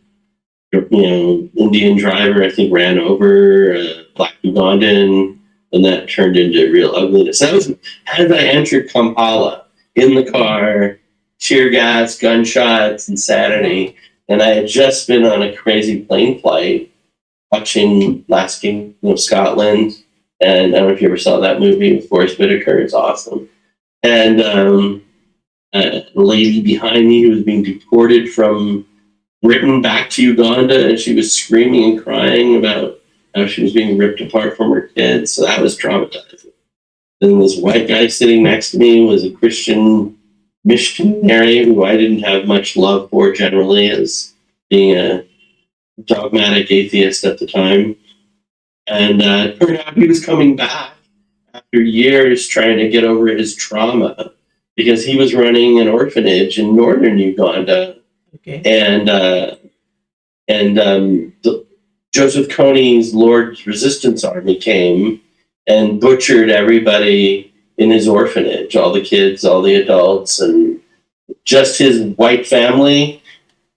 Indian driver, I think, ran over a black Ugandan, and that turned into real ugliness. That was as I entered Kampala in the car, tear gas, gunshots, insanity. And I had just been on a crazy plane flight watching Last King of Scotland. And I don't know if you ever saw that movie with Forrest Whitaker. It's awesome. And a lady behind me who was being deported from Britain back to Uganda, and she was screaming and crying about how she was being ripped apart from her kids. So that was traumatizing. Then this white guy sitting next to me was a Christian missionary who I didn't have much love for generally, as being a dogmatic atheist at the time. And it turned out he was coming back after years trying to get over his trauma, because he was running an orphanage in northern Uganda. Okay. And Joseph Kony's Lord's Resistance Army came and butchered everybody in his orphanage, all the kids, all the adults, and just his white family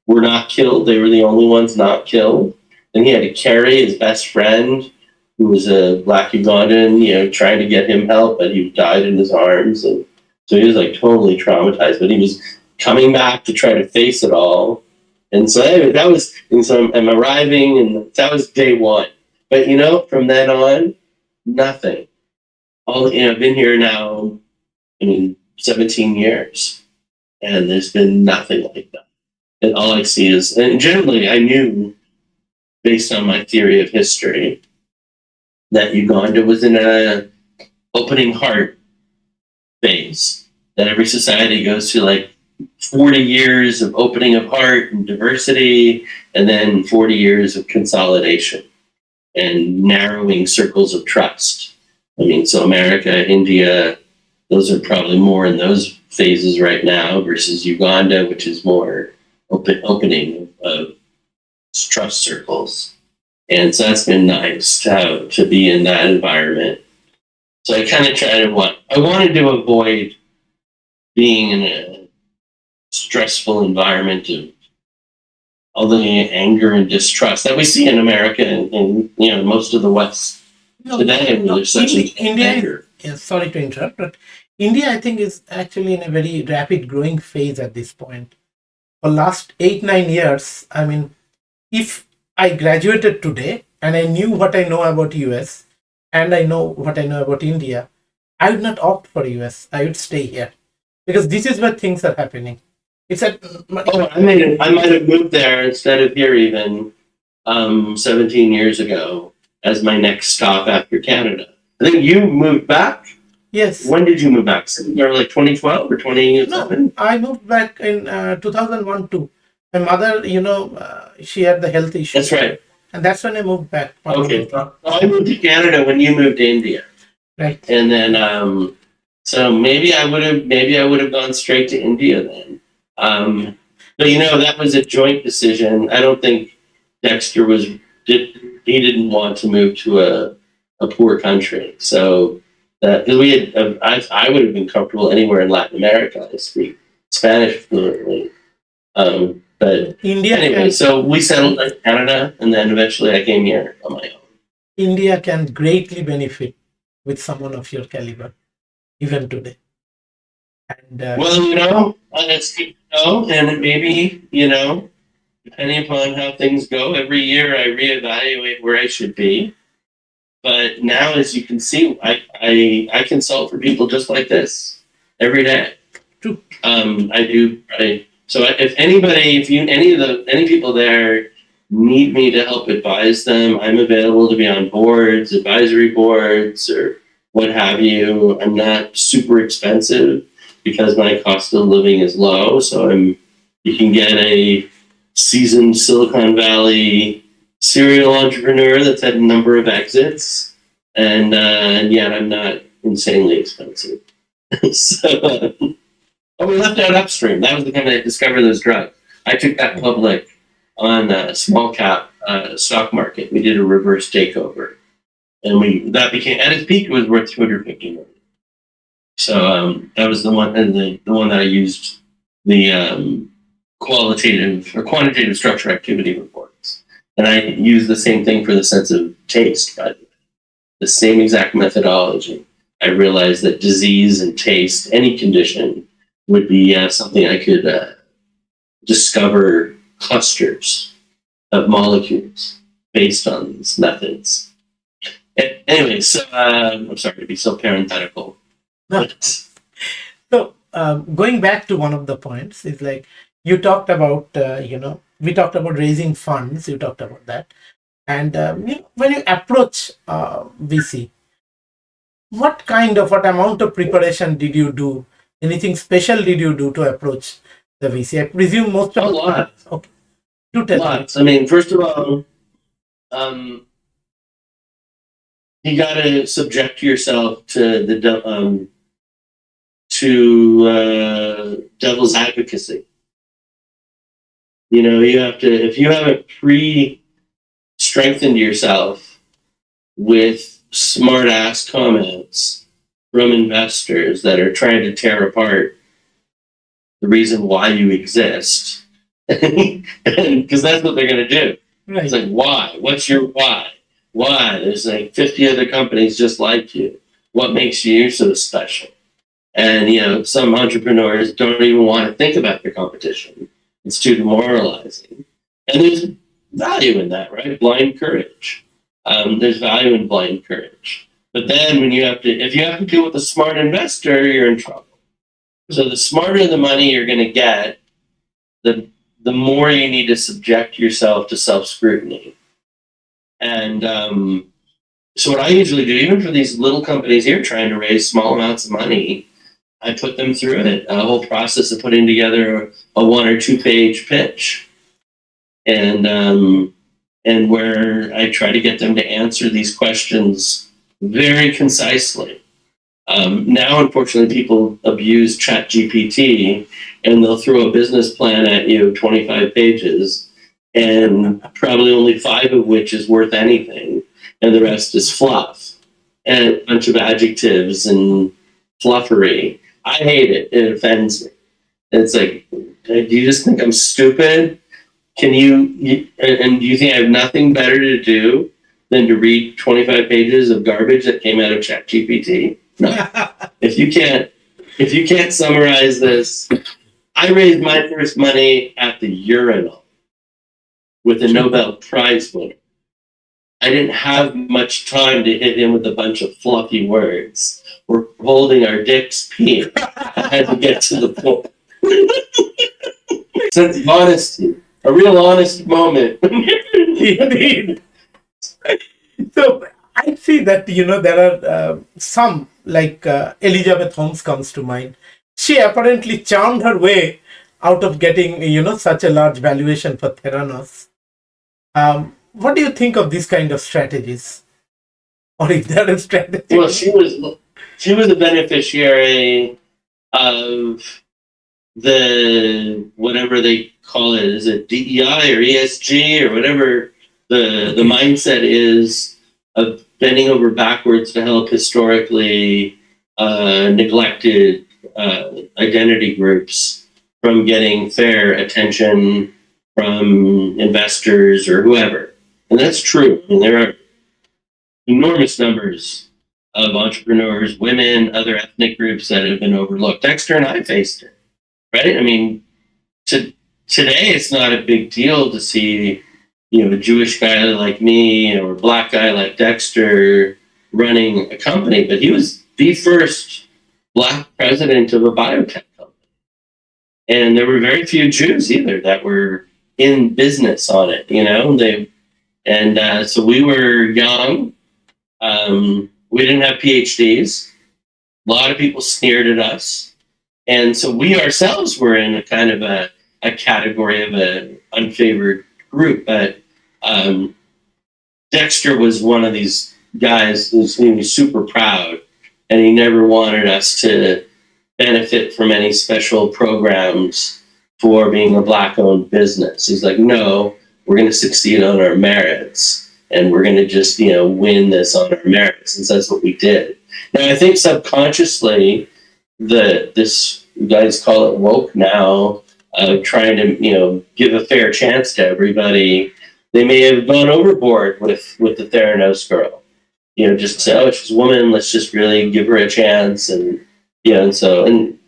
were not killed. They were the only ones not killed. And he had to carry his best friend, who was a black Ugandan, trying to get him help, but he died in his arms. And so he was like totally traumatized, but he was coming back to try to face it all. And so anyway, so I'm arriving, and that was day one. But from then on, nothing. I've been here now, 17 years, and there's been nothing like that. And all I see is, and generally I knew, based on my theory of history, that Uganda was in a opening heart phase, that every society goes to like 40 years of opening of heart and diversity, and then 40 years of consolidation and narrowing circles of trust. So America, India, those are probably more in those phases right now, versus Uganda, which is more opening of trust circles. And so that's been nice to be in that environment. So I kind of I wanted to avoid being in a stressful environment of all the anger and distrust that we see in America and most of the West today. There's such anger. Sorry to interrupt, but India, I think, is actually in a very rapid growing phase at this point. For last 8-9 years, if I graduated today and I knew what I know about US and I know what I know about India, I would not opt for US. I would stay here, because this is where things are happening. I might have moved there instead of here even 17 years ago as my next stop after Canada. I think you moved back. Yes. When did you move back? Somewhere like 2012 or 2011? No, I moved back in 2001 too. My mother, she had the health issue. That's right. And that's when I moved back. Okay. I moved to Canada when you moved to India. Right. And then, so maybe I would have gone straight to India then. But that was a joint decision. I don't think Dexter he didn't want to move to a poor country. So that because we had, I would have been comfortable anywhere in Latin America. I speak Spanish fluently. But India anyway, can, so we settled in Canada, and then eventually I came here on my own. India can greatly benefit with someone of your caliber, even today. And Well, it's good to know, and maybe, depending upon how things go, every year I reevaluate where I should be. But now, as you can see, I consult for people just like this every day. true. I do. So if any people there need me to help advise them, I'm available to be on boards, advisory boards, or what have you. I'm not super expensive because my cost of living is low. So you can get a seasoned Silicon Valley serial entrepreneur that's had a number of exits, and yet I'm not insanely expensive. So. Oh, we left out Upstream. That was the company that discovered those drugs. I took that public on a small cap stock market. We did a reverse takeover, and that became at its peak. It was worth $250 million. So that was the one, and the one that I used the qualitative or quantitative structure activity reports, and I used the same thing for the sense of taste. By the same exact methodology. I realized that disease and taste, any condition, would be something I could discover clusters of molecules based on these methods. Anyway, so I'm sorry to be so parenthetical. So going back to one of the points is like you talked about, we talked about raising funds. You talked about that, and when you approach VC, what amount of preparation did you do? Anything special did you do to approach the VC? I presume most of a lot. Okay, do tell Lots. I mean, first of all, you got to subject yourself to the devil's advocacy. You have to, if you haven't strengthened yourself with smart ass comments from investors that are trying to tear apart the reason why you exist, because that's what they're going to do. Right. It's like, why? What's your why? Why? There's like 50 other companies just like you. What makes you so special? And some entrepreneurs don't even want to think about their competition. It's too demoralizing. And there's value in that, right? Blind courage. There's value in blind courage. But then if you have to deal with a smart investor, you're in trouble. So the smarter the money you're going to get, the more you need to subject yourself to self-scrutiny. And so what I usually do, even for these little companies here trying to raise small amounts of money, I put them through a whole process of putting together a 1 or 2 page pitch. And where I try to get them to answer these questions very concisely. Now, unfortunately, people abuse ChatGPT, and they'll throw a business plan at you, 25 pages, and probably only 5 of which is worth anything, and the rest is fluff and a bunch of adjectives and fluffery. I hate it. It offends me. It's like, do you just think I'm stupid? And do you think I have nothing better to do than to read 25 pages of garbage that came out of ChatGPT? No. If you can't summarize this, I raised my first money at the urinal with a Nobel Prize winner. I didn't have much time to hit him with a bunch of fluffy words. We're holding our dicks peeing. I had to get to the point. Sense of honesty. A real honest moment. Indeed. So I see that there are some like Elizabeth Holmes comes to mind. She apparently charmed her way out of getting such a large valuation for Theranos. What do you think of these kind of strategies, or is there a strategy? Well, she was a beneficiary of the whatever they call it. Is it DEI or ESG or whatever the mindset is of bending over backwards to help historically neglected identity groups from getting fair attention from investors or whoever. And that's true. I mean, there are enormous numbers of entrepreneurs, women, other ethnic groups that have been overlooked. Dexter and I faced it, right? I mean, today it's not a big deal to see, a Jewish guy like me or a black guy like Dexter running a company, but he was the first black president of a biotech company. And there were very few Jews either that were in business on it, so we were young. We didn't have PhDs. A lot of people sneered at us. And so we ourselves were in a kind of a category of an unfavored group. But Dexter was one of these guys who was super proud, and he never wanted us to benefit from any special programs for being a black-owned business. He's like, no, we're going to succeed on our merits, and we're going to just, win this on our merits. And so that's what we did. Now, I think subconsciously, this, you guys call it woke now, trying to, give a fair chance to everybody. They may have gone overboard with the Theranos girl. Just say, oh, she's a woman, let's just really give her a chance. And,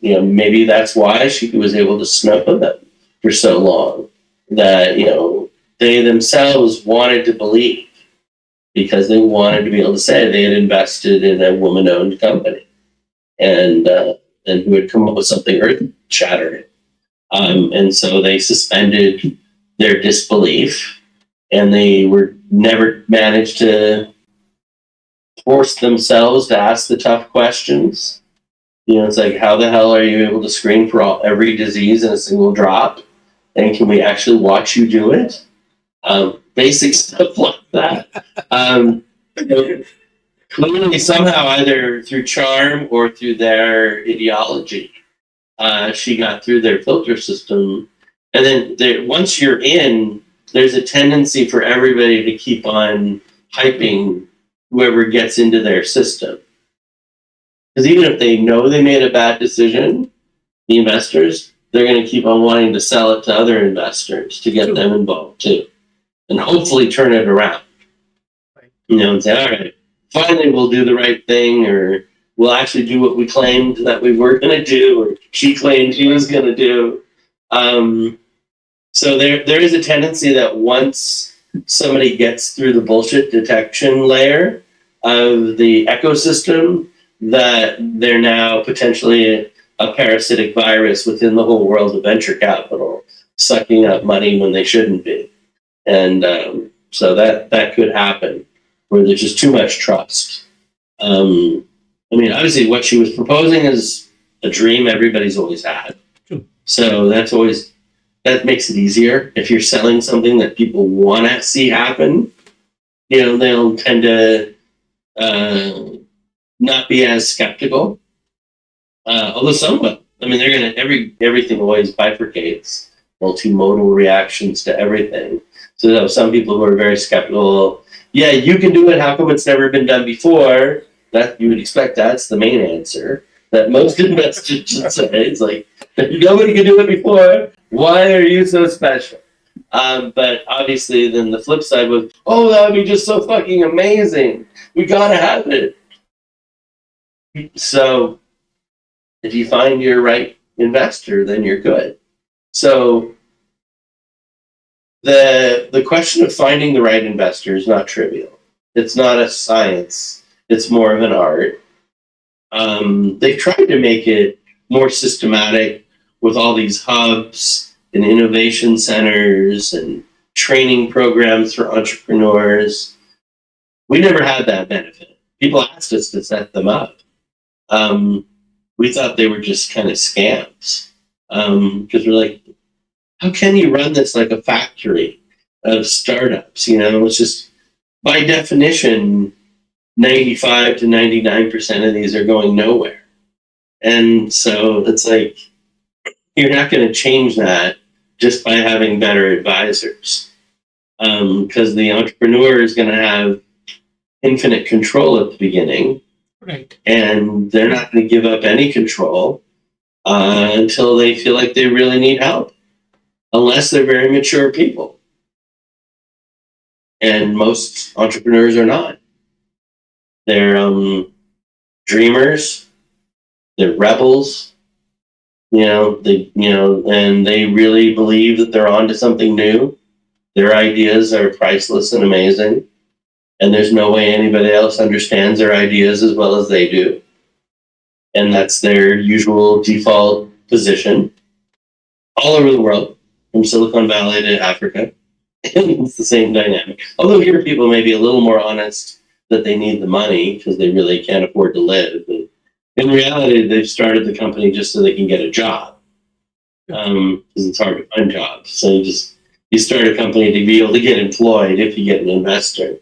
maybe that's why she was able to snub them for so long. That, they themselves wanted to believe, because they wanted to be able to say they had invested in a woman-owned company and who had come up with something earth-shattering. And so they suspended their disbelief, and they were never managed to force themselves to ask the tough questions. It's like, how the hell are you able to screen for every disease in a single drop? And can we actually watch you do it? Basic stuff like that. Clearly, somehow, either through charm or through their ideology, she got through their filter system. And then once you're in, there's a tendency for everybody to keep on hyping whoever gets into their system. Because even if they know they made a bad decision, the investors, they're going to keep on wanting to sell it to other investors to get them involved too. And hopefully turn it around. And say, all right, finally we'll do the right thing, or we'll actually do what we claimed that we were going to do, or she claimed she was going to do. So there is a tendency that once somebody gets through the bullshit detection layer of the ecosystem, that they're now potentially a parasitic virus within the whole world of venture capital, sucking up money when they shouldn't be. And so that could happen, where there's just too much trust. Obviously what she was proposing is a dream everybody's always had. Sure. So that makes it easier. If you're selling something that people want to see happen, they'll tend to not be as skeptical. Although some will. They're gonna everything always bifurcates, multimodal reactions to everything. So some people who are very skeptical, yeah, you can do it. How come it's never been done before? That you would expect that's the main answer that most investors should say. It's like, nobody can do it before. Why are you so special? But obviously, then the flip side was, oh, that would be just so fucking amazing. We gotta have it. So if you find your right investor, then you're good. So the question of finding the right investor is not trivial. It's not a science. It's more of an art. They've tried to make it more systematic with all these hubs and innovation centers and training programs for entrepreneurs. We never had that benefit. People asked us to set them up. We thought they were just kind of scams. Because we're like, how can you run this like a factory of startups? It's just, by definition, 95 to 99% of these are going nowhere. And so it's like, you're not going to change that just by having better advisors. Because the entrepreneur is going to have infinite control at the beginning, Right. and they're not going to give up any control until they feel like they really need help, unless they're very mature people. And most entrepreneurs are not. They're dreamers. They're rebels. And they really believe that they're onto something new. Their ideas are priceless and amazing, and there's no way anybody else understands their ideas as well as they do. And that's their usual default position all over the world, from Silicon Valley to Africa. It's the same dynamic. Although here people may be a little more honest that they need the money because they really can't afford to live. But in reality, they've started the company just so they can get a job, because it's hard to find jobs. So you start a company to be able to get employed if you get an investor.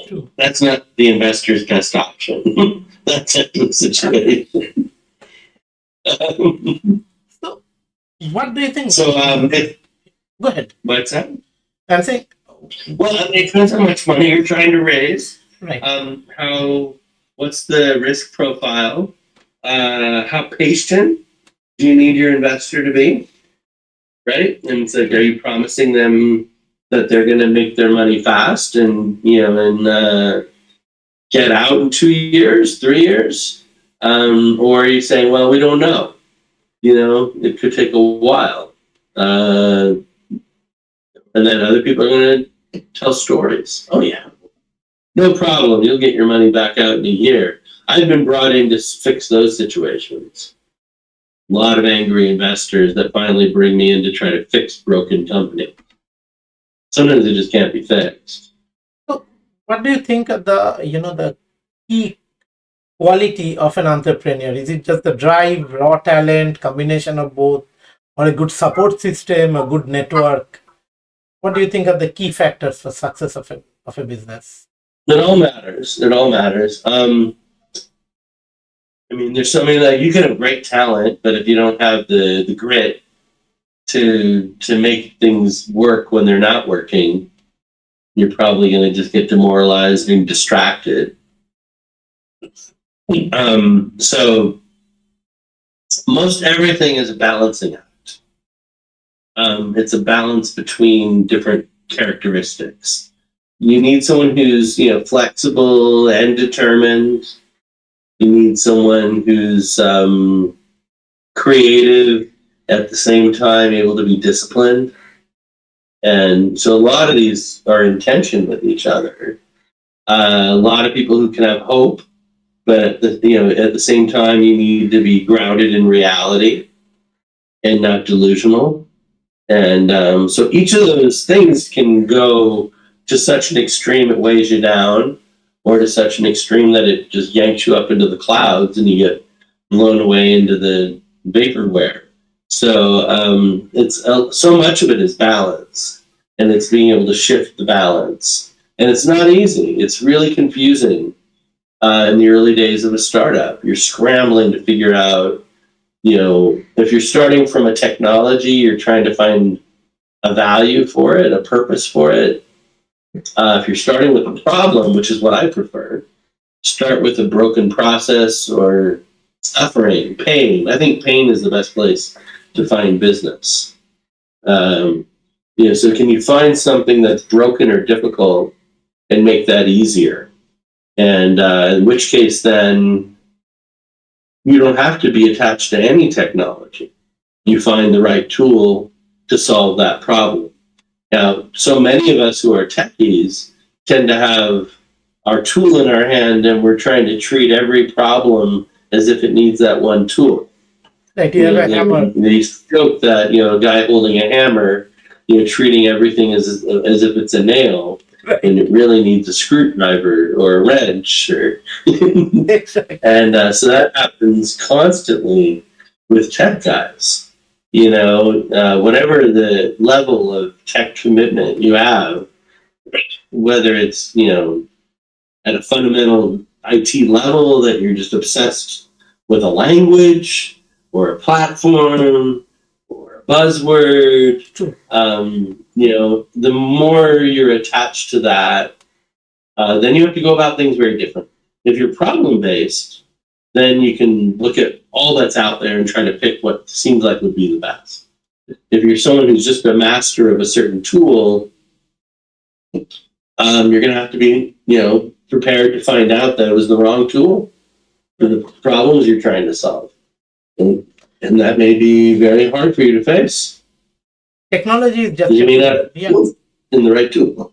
True. That's not the investor's best option. That's the situation. So, what do you think? Go ahead. What's that? I'm saying. Well, it depends how much money you're trying to raise. Right. What's the risk profile? How patient do you need your investor to be? Right? And it's like, are you promising them that they're going to make their money fast and get out in 2 years, 3 years? Or are you saying, well, we don't know. It could take a while. And then other people are going to tell stories. Oh, yeah. No problem. You'll get your money back out in a year. I've been brought in to fix those situations. A lot of angry investors that finally bring me in to try to fix broken company. Sometimes it just can't be fixed. So, what do you think of the key quality of an entrepreneur? Is it just the drive, raw talent, combination of both, or a good support system, a good network? What do you think are the key factors for success of a business? It all matters. There's so many, you can have great talent, but if you don't have the grit to make things work when they're not working, you're probably going to just get demoralized and distracted. So most everything is a balancing act. It's a balance between different characteristics. You need someone who's flexible and determined. You need someone who's creative, at the same time able to be disciplined. And so a lot of these are in tension with each other. A lot of people who can have hope, but at the same time you need to be grounded in reality and not delusional. And so each of those things can go to such an extreme it weighs you down, or to such an extreme that it just yanks you up into the clouds and you get blown away into the vaporware. So it's so much of it is balance, and it's being able to shift the balance. And it's not easy. It's really confusing in the early days of a startup. You're scrambling to figure out, if you're starting from a technology, you're trying to find a value for it, a purpose for it. If you're starting with a problem, which is what I prefer, start with a broken process or suffering, pain. I think pain is the best place to find business. So can you find something that's broken or difficult and make that easier? And in which case, then you don't have to be attached to any technology. You find the right tool to solve that problem. Now, so many of us who are techies tend to have our tool in our hand, and we're trying to treat every problem as if it needs that one tool. Like you have a hammer. They joke that a guy holding a hammer, treating everything as if it's a nail, right, and it really needs a screwdriver or a wrench, or Exactly. And so that happens constantly with tech guys. Whatever the level of tech commitment you have, whether it's at a fundamental IT level that you're just obsessed with a language or a platform or a buzzword, the more you're attached to that, then you have to go about things very different. If you're problem-based, then you can look at all that's out there and try to pick what seems like would be the best. If you're someone who's just a master of a certain tool, you're going to have to be, prepared to find out that it was the wrong tool for the problems you're trying to solve. And that may be very hard for you to face. Technology is just You may not in the right tool.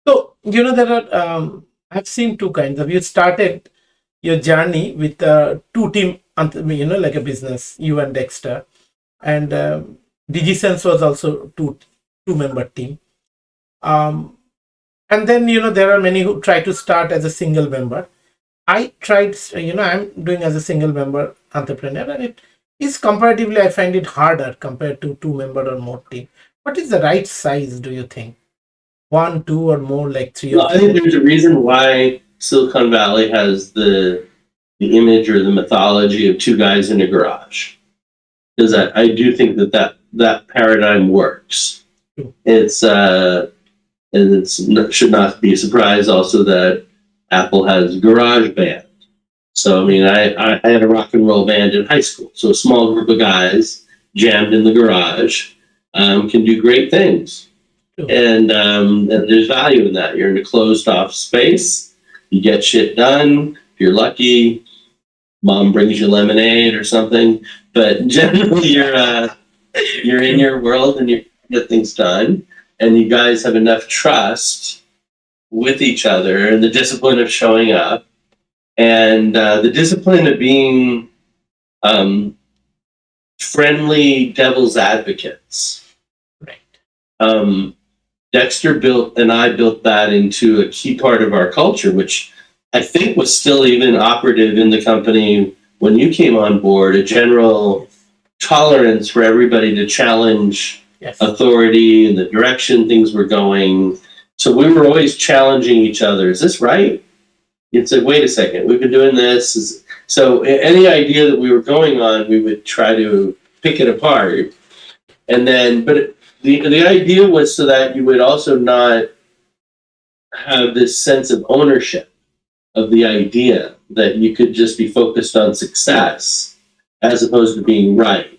So, there are, I've seen two kinds of, you started your journey with two team, like a business, you and Dexter, and DigiSense was also two-member team. And then, there are many who try to start as a single member. I tried, I'm doing as a single member entrepreneur, and it is comparatively, I find it harder compared to two-member or more team. What is the right size, do you think? 1, 2, or more, like 3 or 4? I think there's a reason why Silicon Valley has the image or the mythology of two guys in a garage. Because I do think that paradigm works. Should not be a surprise also that Apple has GarageBand. So, I had a rock and roll band in high school. So a small group of guys jammed in the garage can do great things. And there's value in that. You're in a closed off space. You get shit done. If you're lucky, mom brings you lemonade or something. But generally, you're in your world and you get things done. And you guys have enough trust with each other and the discipline of showing up and the discipline of being friendly devil's advocates. Right. Dexter built that into a key part of our culture, which I think was still even operative in the company when you came on board, a general tolerance for everybody to challenge authority and the direction things were going. So we were always challenging each other. Is this right? It's like, wait a second, we've been doing this. So any idea that we were going on, we would try to pick it apart. And then, but the idea was so that you would also not have this sense of ownership of the idea, that you could just be focused on success as opposed to being right.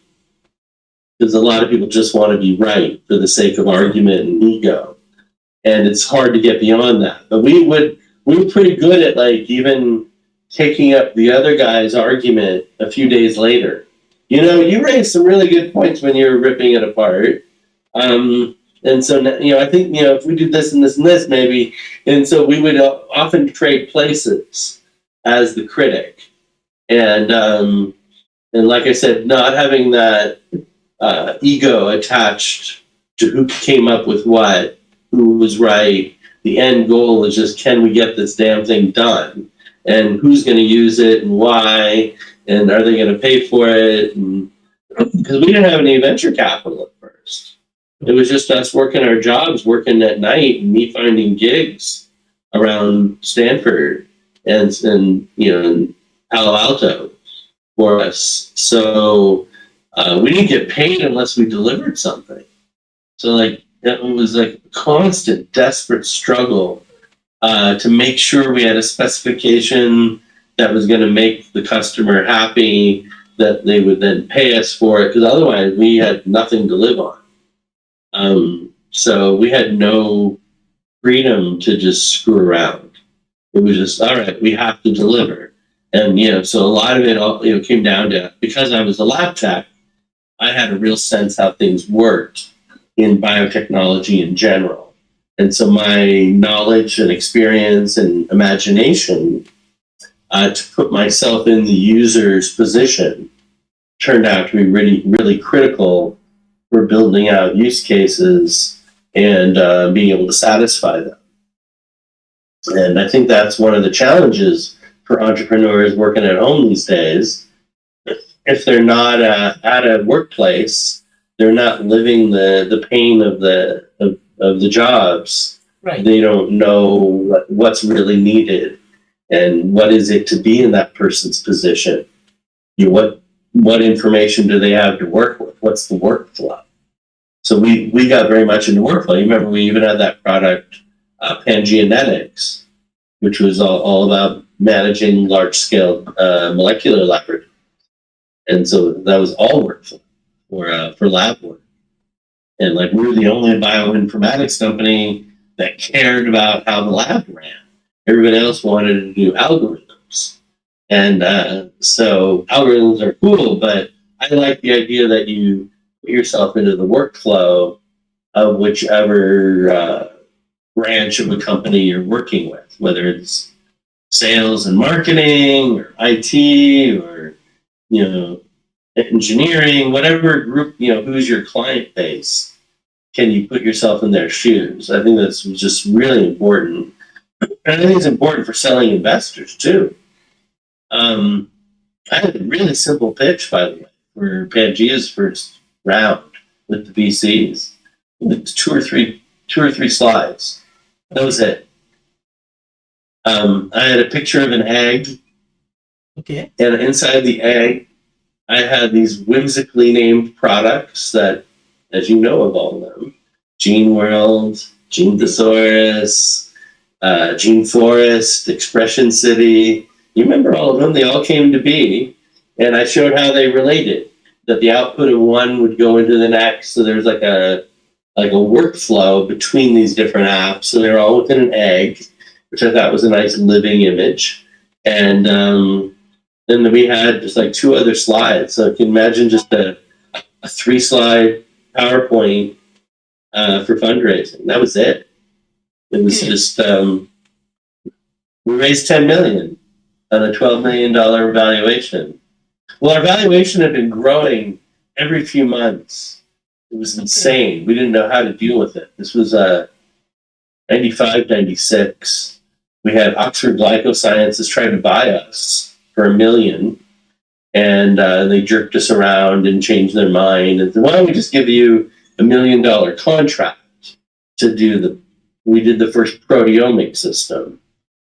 Because a lot of people just want to be right for the sake of argument and ego. And it's hard to get beyond that. But we were pretty good at even taking up the other guy's argument a few days later. You raised some really good points when you were ripping it apart. And so, I think, if we do this and this and this, maybe. And so we would often trade places as the critic. And like I said, not having that ego attached to who came up with what, who was right. The end goal is just, can we get this damn thing done? And who's going to use it and why? And are they going to pay for it? Because we didn't have any venture capital at first. It was just us working our jobs, working at night, and me finding gigs around Stanford and in Palo Alto for us. So we didn't get paid unless we delivered something. So that was a constant, desperate struggle to make sure we had a specification that was going to make the customer happy, that they would then pay us for it, because otherwise we had nothing to live on. So we had no freedom to just screw around. It was just, all right, we have to deliver. And, so a lot of it, came down to, because I was a lab tech, I had a real sense how things worked in biotechnology in general. And so my knowledge and experience and imagination to put myself in the user's position turned out to be really, really critical for building out use cases and being able to satisfy them. And I think that's one of the challenges for entrepreneurs working at home these days. If they're not at a workplace, they're not living the pain of the jobs. Right. They don't know what's really needed and what is it to be in that person's position. What information do they have to work with? What's the workflow? So we got very much into workflow. You remember we even had that product Pangenetics, which was all about managing large-scale molecular laboratories. And so that was all workflow for lab work. And like we were the only bioinformatics company that cared about how the lab ran. Everybody else wanted to do algorithms. And so algorithms are cool, but I like the idea that you put yourself into the workflow of whichever branch of a company you're working with, whether it's sales and marketing or IT or, engineering, whatever group, who's your client base, can you put yourself in their shoes? I think that's just really important. And I think it's important for selling investors too. I had a really simple pitch, by the way, for Pangea's first round with the VCs. It was two or three slides. That was it. I had a picture of an egg. Okay. And inside the egg, I had these whimsically named products that, as you know of all of them, Gene World, Gene Thesaurus, Gene Forest, Expression City. You remember all of them? They all came to be. And I showed how they related, that the output of one would go into the next. So there's like a workflow between these different apps. So they're all within an egg, which I thought was a nice living image. And then we had just like two other slides. So you can imagine just a 3-slide PowerPoint for fundraising. That was it. It was just, we raised $10 million on a $12 million valuation. Well, our valuation had been growing every few months. It was insane. We didn't know how to deal with it. This was 95, 96. We had Oxford Glycosciences trying to buy us for $1 million, and they jerked us around and changed their mind and said, why don't we just give you $1 million contract to do we did the first proteomic system.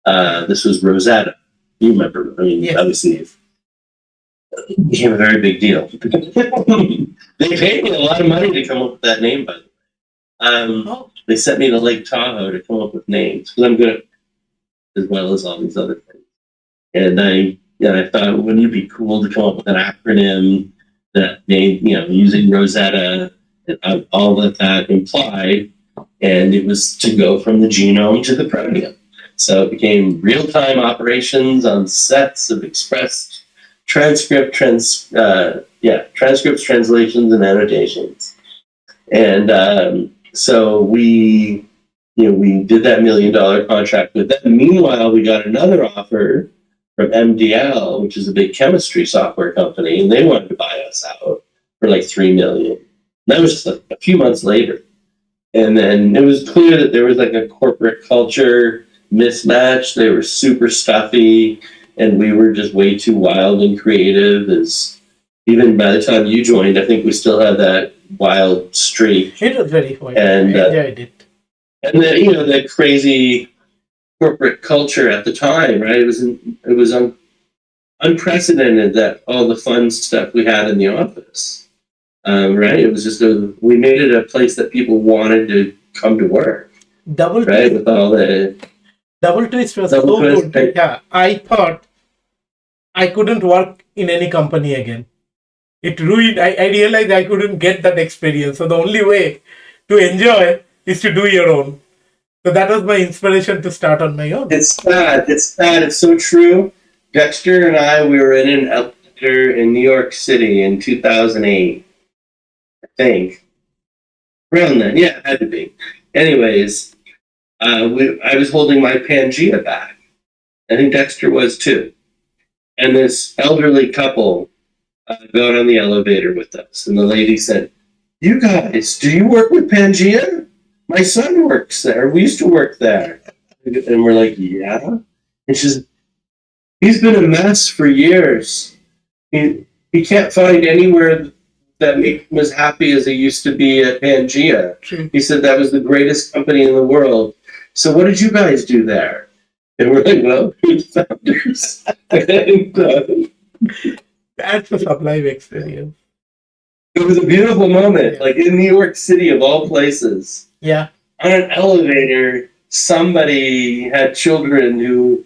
This was Rosetta. You remember, yes. Obviously it became a very big deal. They paid me a lot of money to come up with that name, by the way. They sent me to Lake Tahoe to come up with names, because I'm good at, as well as all these other things. And I thought, wouldn't it be cool to come up with an acronym that made, using Rosetta and all that implied, and it was to go from the genome to the proteome. So it became real-time operations on sets of expressed transcripts, translations, and annotations. And so we did that $1 million contract with them. Meanwhile, we got another offer from MDL, which is a big chemistry software company, and they wanted to buy us out for like $3 million. And that was just a few months later. And then it was clear that there was like a corporate culture mismatch. They were super stuffy, and we were just way too wild and creative. As even by the time you joined, I think we still had that wild streak. It was very wild. And I enjoyed it. And then the crazy corporate culture at the time, right? It was unprecedented, that all the fun stuff we had in the office. Right? It was just we made it a place that people wanted to come to work. Right? With all the DoubleTwist was so good. Yeah, I thought I couldn't work in any company again. It ruined. I realized I couldn't get that experience. So the only way to enjoy is to do your own. So that was my inspiration to start on my own. It's sad. It's so true. Dexter and I, we were in an elevator in New York City in 2008. I think. Around then. Yeah, it had to be. Anyways, I was holding my Pangea bag. I think Dexter was too. And this elderly couple got on the elevator with us. And the lady said, "You guys, do you work with Pangea? My son works there. We used to work there." And we're like, "Yeah." And she said, "He's been a mess for years. He can't find anywhere that make him as happy as he used to be at Pangea." True. He said that was the greatest company in the world. So what did you guys do there? And we're like, "Well, we're the founders." And, that's a sublime experience. it was a beautiful moment, like in New York City of all places. Yeah. On an elevator somebody had children who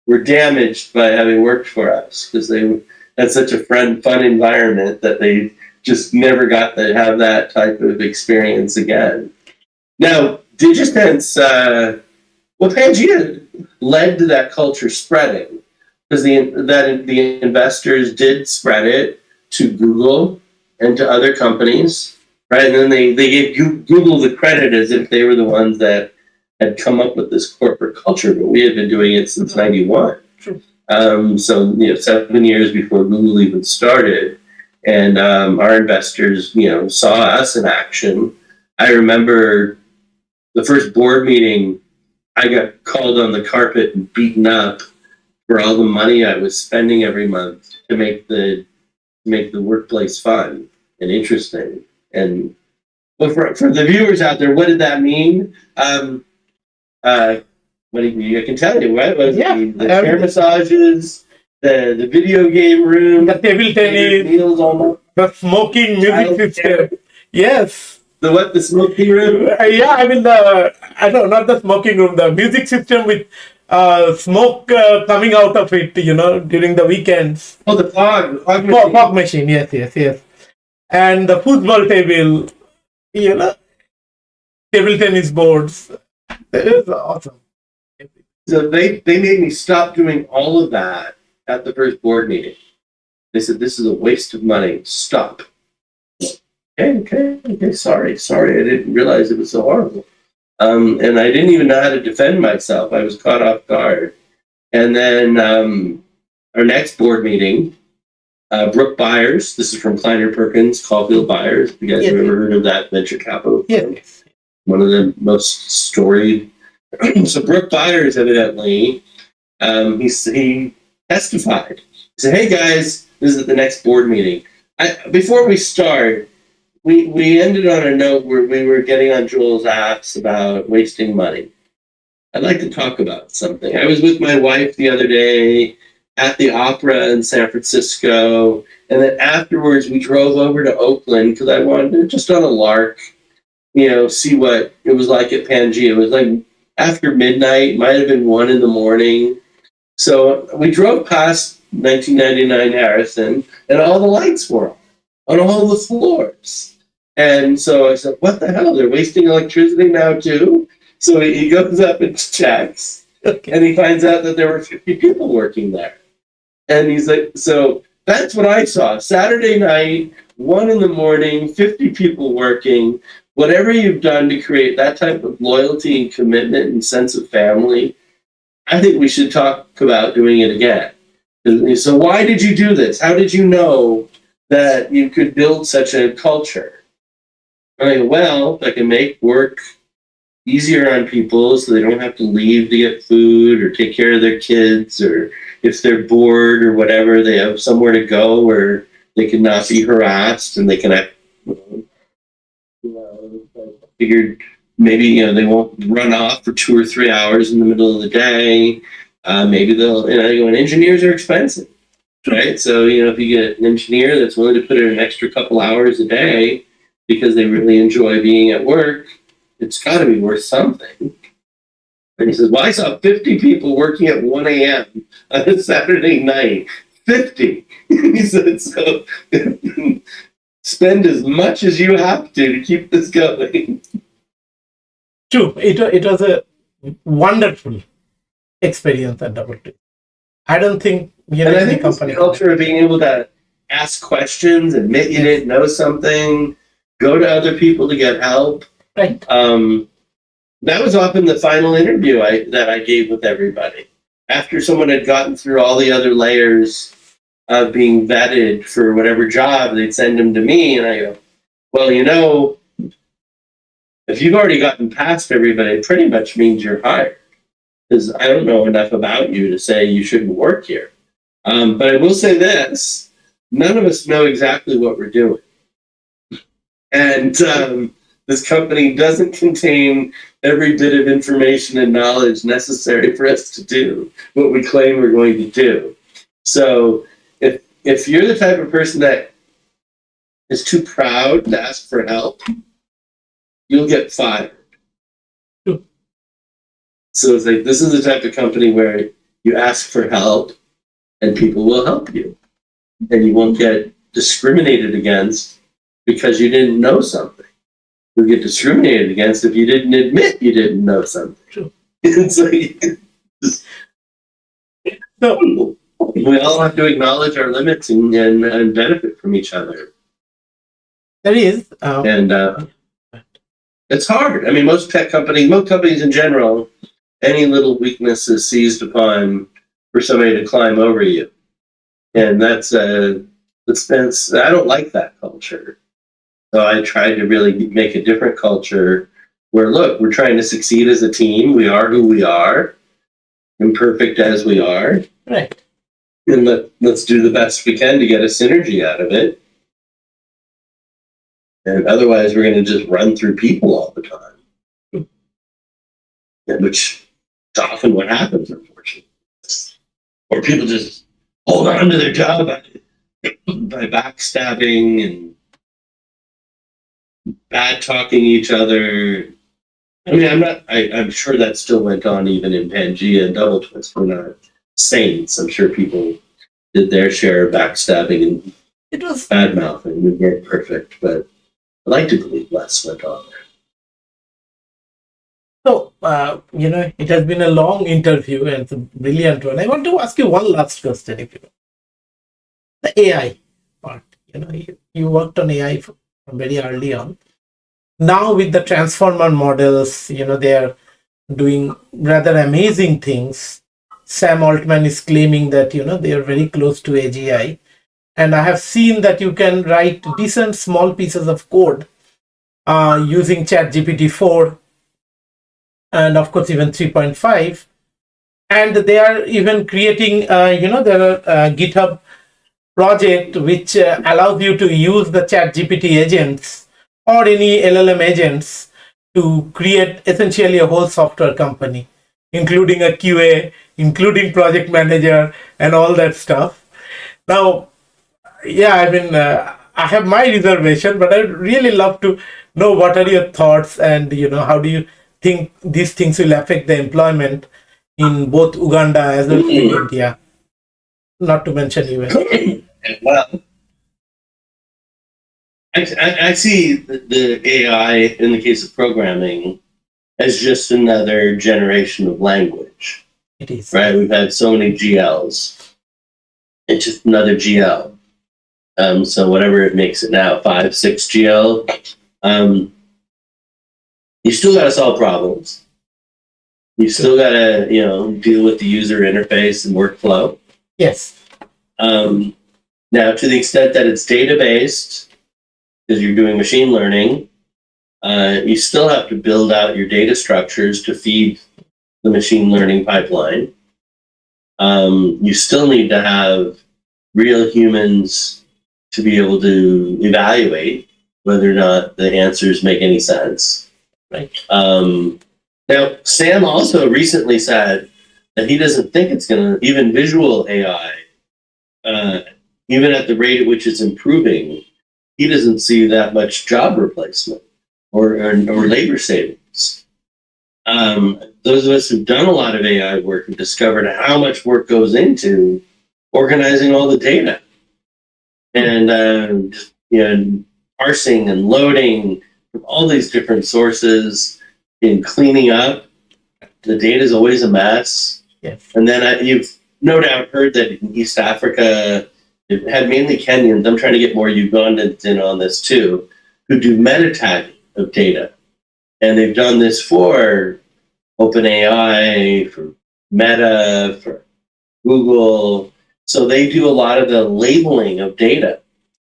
were damaged by having worked for us because they had such a fun environment that they just never got to have that type of experience again. Now, DigiSense, Pangea led to that culture spreading because the investors did spread it to Google and to other companies, right? And then they gave Google the credit as if they were the ones that had come up with this corporate culture, but we had been doing it since '91. True. So 7 years before Google even started, and our investors saw us in action. I remember the first board meeting, I got called on the carpet and beaten up for all the money I was spending every month to make the workplace fun and interesting. And but for the viewers out there, what did that mean? What do you, I can tell you, what was it? The chair massages, the video game room, the table tennis, meals almost, the smoking music system. Yes. The what? The smoking room? Yeah, I mean not the smoking room, the music system with smoke coming out of it, during the weekends. Oh, the fog machine. Fog machine, yes. And the football table, table tennis boards. It is awesome. So they made me stop doing all of that at the first board meeting. They said, this is a waste of money. Stop. Okay. Sorry. I didn't realize it was so horrible. And I didn't even know how to defend myself. I was caught off guard. And then our next board meeting, Brooke Byers, this is from Kleiner Perkins, Caulfield Byers. You guys have ever heard of that venture capital? Yes. One of the most storied. So Brooke Byers, evidently, he testified. He said, hey guys, this is at the next board meeting. Before we start, we ended on a note where we were getting on Joel's ass about wasting money. I'd like to talk about something. I was with my wife the other day at the opera in San Francisco, and then afterwards we drove over to Oakland because I wanted to, just on a lark, see what it was like at Pangea. It was like after midnight, might have been 1 a.m. So we drove past 1999 Harrison, and all the lights were on all the floors. And so I said, what the hell? They're wasting electricity now too? So he goes up and checks, and he finds out that there were 50 people working there. And he's like, so that's what I saw. Saturday night, 1 a.m, 50 people working. Whatever you've done to create that type of loyalty and commitment and sense of family, I think we should talk about doing it again. So why did you do this? How did you know that you could build such a culture? Well, I can make work easier on people so they don't have to leave to get food or take care of their kids, or if they're bored or whatever, they have somewhere to go where they can not be harassed and they can act. Figured maybe they won't run off for 2 or 3 hours in the middle of the day. Maybe they'll and engineers are expensive, right? So if you get an engineer that's willing to put in an extra couple hours a day because they really enjoy being at work, it's got to be worth something. And he says, well, I saw 50 people working at 1 a.m. on a Saturday night. 50. He said, so spend as much as you have to keep this going. True. It was a wonderful experience at DoubleTwist. I don't think and I think the culture of being able to ask questions, admit you didn't know something, go to other people to get help. Right. That was often the final interview that I gave with everybody. After someone had gotten through all the other layers of being vetted for whatever job, they'd send them to me, and I go, well, if you've already gotten past everybody, it pretty much means you're hired. Because I don't know enough about you to say you shouldn't work here. But I will say this, none of us know exactly what we're doing. And this company doesn't contain every bit of information and knowledge necessary for us to do what we claim we're going to do. So if you're the type of person that is too proud to ask for help, you'll get fired. So it's like, this is the type of company where you ask for help and people will help you. And you won't get discriminated against because you didn't know something. You'll get discriminated against if you didn't admit you didn't know something. True. It's like, So, we all have to acknowledge our limits and benefit from each other. there is. And it's hard. I mean, most companies in general, any little weakness is seized upon for somebody to climb over you. And I don't like that culture. So I try to really make a different culture where, look, we're trying to succeed as a team. We are who we are, imperfect as we are. Right. And let's do the best we can to get a synergy out of it. And otherwise, we're going to just run through people all the time, which is often what happens, unfortunately. Or people just hold on to their job by backstabbing and bad talking each other. I mean, I'm sure that still went on even in Pangea and DoubleTwist. We're not saints. I'm sure people did their share of backstabbing and It was bad mouthing. We weren't perfect, but I like to believe less went on there. so, it has been a long interview and it's a brilliant one. I want to ask you one last question, if you know. The AI part. You worked on AI from very early on. Now with the transformer models, they are doing rather amazing things. Sam Altman is claiming that, they are very close to AGI. And I have seen that you can write decent small pieces of code using ChatGPT 4 and of course even 3.5. And they are even creating, there are GitHub project which allows you to use the ChatGPT agents or any LLM agents to create essentially a whole software company, including a QA, including project manager, and all that stuff. Now, yeah, I mean, I have my reservation, but I'd really love to know what are your thoughts and, how do you think these things will affect the employment in both Uganda as well as India, not to mention US. Well, I see the AI in the case of programming as just another generation of language. It is. Right? We've had so many GLs. It's just another GL. So whatever it makes it now, 5, 6 GL. You still got to solve problems. You still got to, deal with the user interface and workflow. Yes. Now, to the extent that it's data-based, because you're doing machine learning, you still have to build out your data structures to feed the machine learning pipeline. You still need to have real humans to be able to evaluate whether or not the answers make any sense. Right. Now, Sam also recently said that he doesn't think it's going to, even visual AI, even at the rate at which it's improving, he doesn't see that much job replacement or labor savings. Those of us who've done a lot of AI work have discovered how much work goes into organizing all the data and parsing and loading from all these different sources and cleaning up. The data is always a mess. Yes. And then you've no doubt heard that in East Africa, it had mainly Kenyans. I'm trying to get more Ugandans in on this too, who do meta tagging of data. And they've done this for OpenAI, for Meta, for Google. So they do a lot of the labeling of data.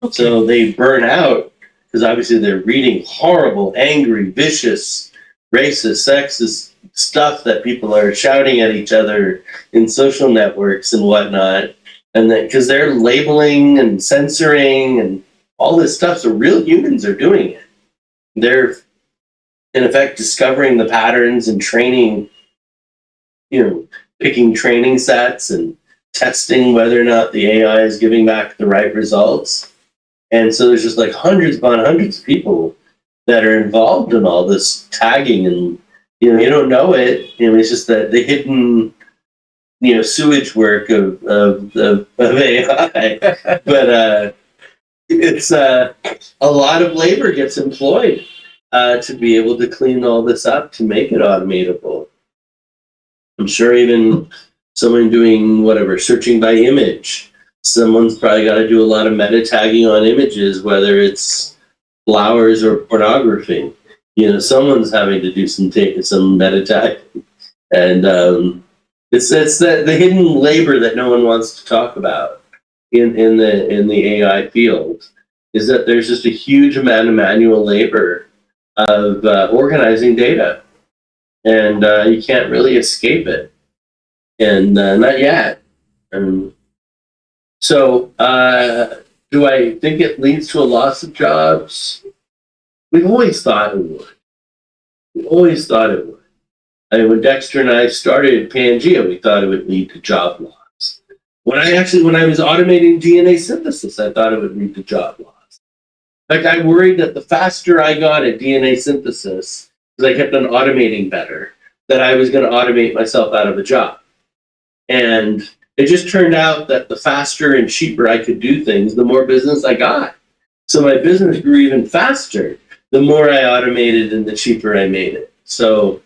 Okay. So they burn out because obviously they're reading horrible, angry, vicious, racist, sexist stuff that people are shouting at each other in social networks and whatnot. And then because they're labeling and censoring and all this stuff, so real humans are doing it. They're in effect discovering the patterns and training, picking training sets and testing whether or not the AI is giving back the right results. And so there's just like hundreds upon hundreds of people that are involved in all this tagging You don't know it. It's just that the hidden, sewage work of AI. But it's a lot of labor gets employed to be able to clean all this up to make it automatable. I'm sure even someone doing whatever, searching by image, someone's probably got to do a lot of meta tagging on images, whether it's flowers or pornography. Someone's having to do some meta tagging, and it's the hidden labor that no one wants to talk about in the AI field, is that there's just a huge amount of manual labor of organizing data, and you can't really escape it, and not yet. So do I think it leads to a loss of jobs? We've always thought it would. We always thought it would. I mean, when Dexter and I started Pangea, we thought it would lead to job loss. When I was automating DNA synthesis, I thought it would lead to job loss. In fact, I worried that the faster I got at DNA synthesis, because I kept on automating better, that I was going to automate myself out of a job. And it just turned out that the faster and cheaper I could do things, the more business I got. So my business grew even faster the more I automated and the cheaper I made it. So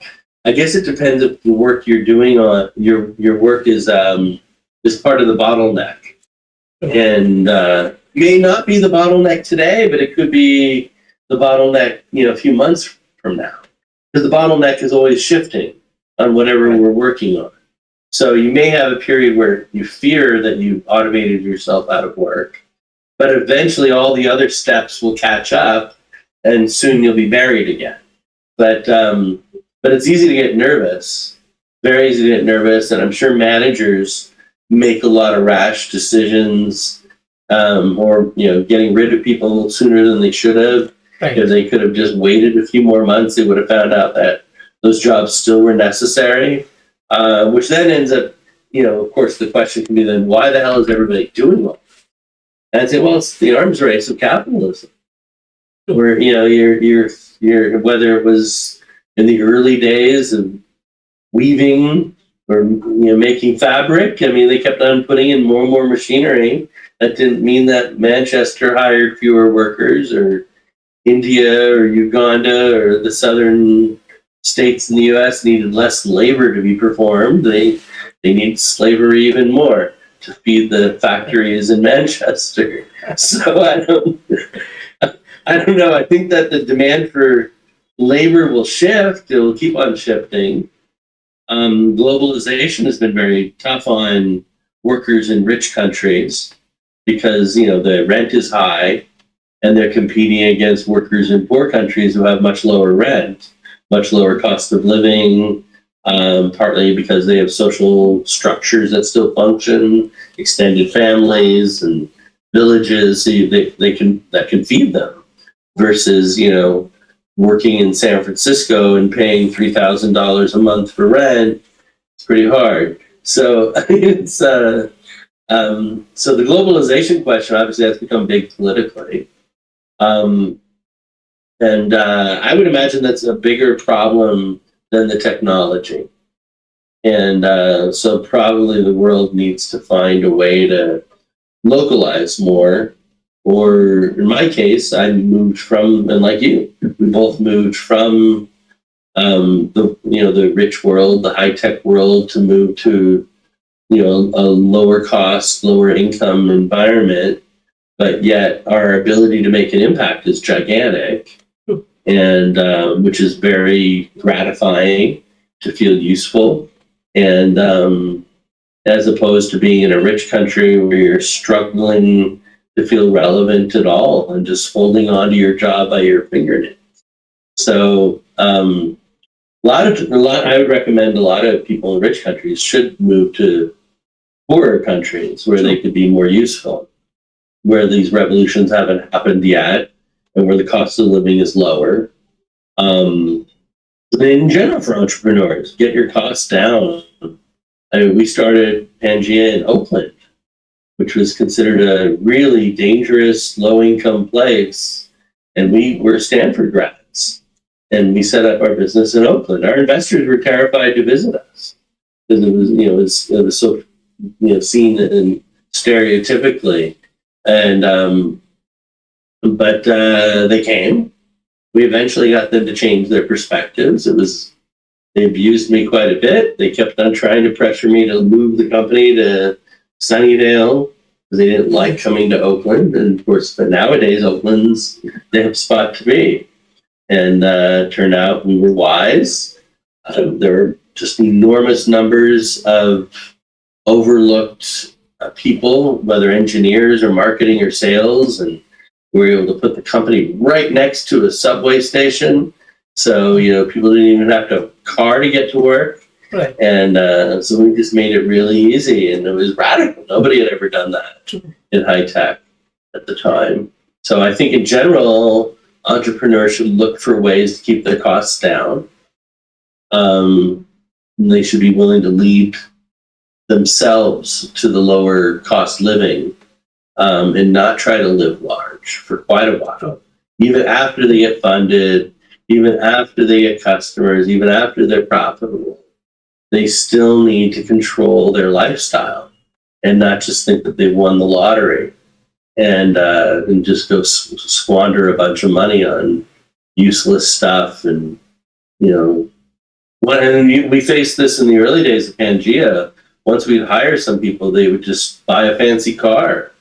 I guess it depends if the work you're doing on your work is part of the bottleneck, and may not be the bottleneck today, but it could be the bottleneck a few months from now, because the bottleneck is always shifting on whatever we're working on. So you may have a period where you fear that you automated yourself out of work, but eventually all the other steps will catch up, and soon you'll be buried again. But it's easy to get nervous, very easy to get nervous, and I'm sure managers make a lot of rash decisions, or getting rid of people sooner than they should have. Right. If they could have just waited a few more months, they would have found out that those jobs still were necessary. Which then ends up, of course, the question can be then, why the hell is everybody doing well? And I'd say, well, it's the arms race of capitalism, where you're whether it was in the early days of weaving or making fabric. I mean, they kept on putting in more and more machinery. That didn't mean that Manchester hired fewer workers, or India or Uganda or the southern states in the U.S. needed less labor to be performed. They need slavery even more to feed the factories in Manchester. So I don't know. I think that the demand for labor will shift. It will keep on shifting. Globalization has been very tough on workers in rich countries because the rent is high, and they're competing against workers in poor countries who have much lower rent, much lower cost of living, partly because they have social structures that still function, extended families and villages, so that can feed them, versus working in San Francisco and paying $3,000 a month for rent. It's pretty hard. So it's so the globalization question obviously has become big politically. And I would imagine that's a bigger problem than the technology. And so probably the world needs to find a way to localize more. Or in my case, I moved from, and like you, we both moved from the rich world, the high tech world, to move to a lower cost, lower income environment. But yet our ability to make an impact is gigantic, and which is very gratifying to feel useful. And as opposed to being in a rich country where you're struggling to feel relevant at all and just holding on to your job by your fingernails. So I would recommend a lot of people in rich countries should move to poorer countries where they could be more useful, where these revolutions haven't happened yet, and where the cost of living is lower. In general, for entrepreneurs, get your costs down. I mean, we started Pangea in Oakland, which was considered a really dangerous, low-income place, and we were Stanford grads. and we set up our business in Oakland. Our investors were terrified to visit us because it was so, seen and stereotypically. And but they came. We eventually got them to change their perspectives. They abused me quite a bit. They kept on trying to pressure me to move the company to Sunnydale because they didn't like coming to Oakland. And of course, but nowadays Oakland's the hip spot to be. And turned out we were wise. There were just enormous numbers of overlooked people, whether engineers or marketing or sales, and we were able to put the company right next to a subway station. So, people didn't even have to have a car to get to work. Right. And so we just made it really easy, and it was radical. Nobody had ever done that in high tech at the time. So I think in general, entrepreneurs should look for ways to keep their costs down. They should be willing to lead themselves to the lower cost living, and not try to live large for quite a while. Even after they get funded, even after they get customers, even after they're profitable, they still need to control their lifestyle and not just think that they've won the lottery and just go squander a bunch of money on useless stuff. And we faced this in the early days of Pangea. Once we'd hire some people, they would just buy a fancy car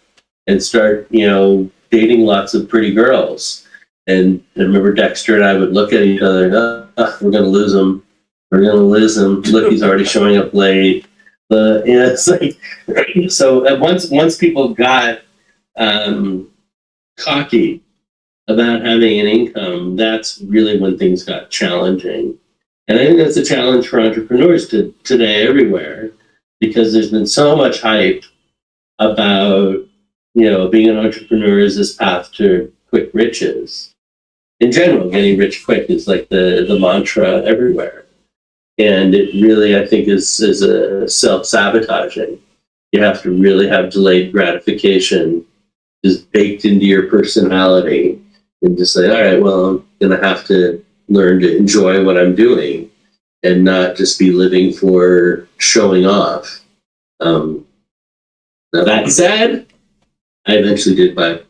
and start, dating lots of pretty girls. And I remember Dexter and I would look at each other and, we're going to lose him. We're going to lose him. Look, he's already showing up late. It's like, so once people got cocky about having an income, that's really when things got challenging. And I think that's a challenge for entrepreneurs today everywhere, because there's been so much hype about, being an entrepreneur is this path to quick riches. In general, getting rich quick is like the mantra everywhere. And it really, I think, is a self-sabotaging. You have to really have delayed gratification just baked into your personality and just say, all right, well, I'm going to have to learn to enjoy what I'm doing and not just be living for showing off. Now that said, I eventually did buy.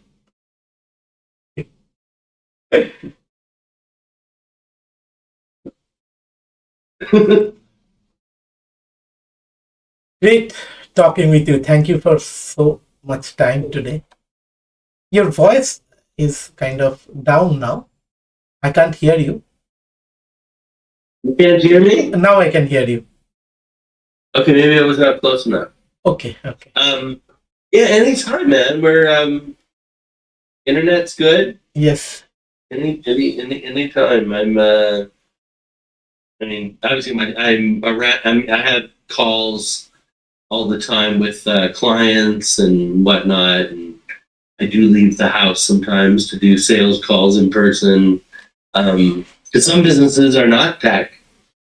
Great talking with you. Thank you for so much time today. Your voice is kind of down now. I can't hear you. You can't hear me? Now I can hear you. Okay, maybe I was not close enough. Okay. Yeah, anytime, man. We're internet's good. Yes. Anytime. Obviously, I have calls all the time with clients and whatnot, and I do leave the house sometimes to do sales calls in person. Because some businesses are not tech.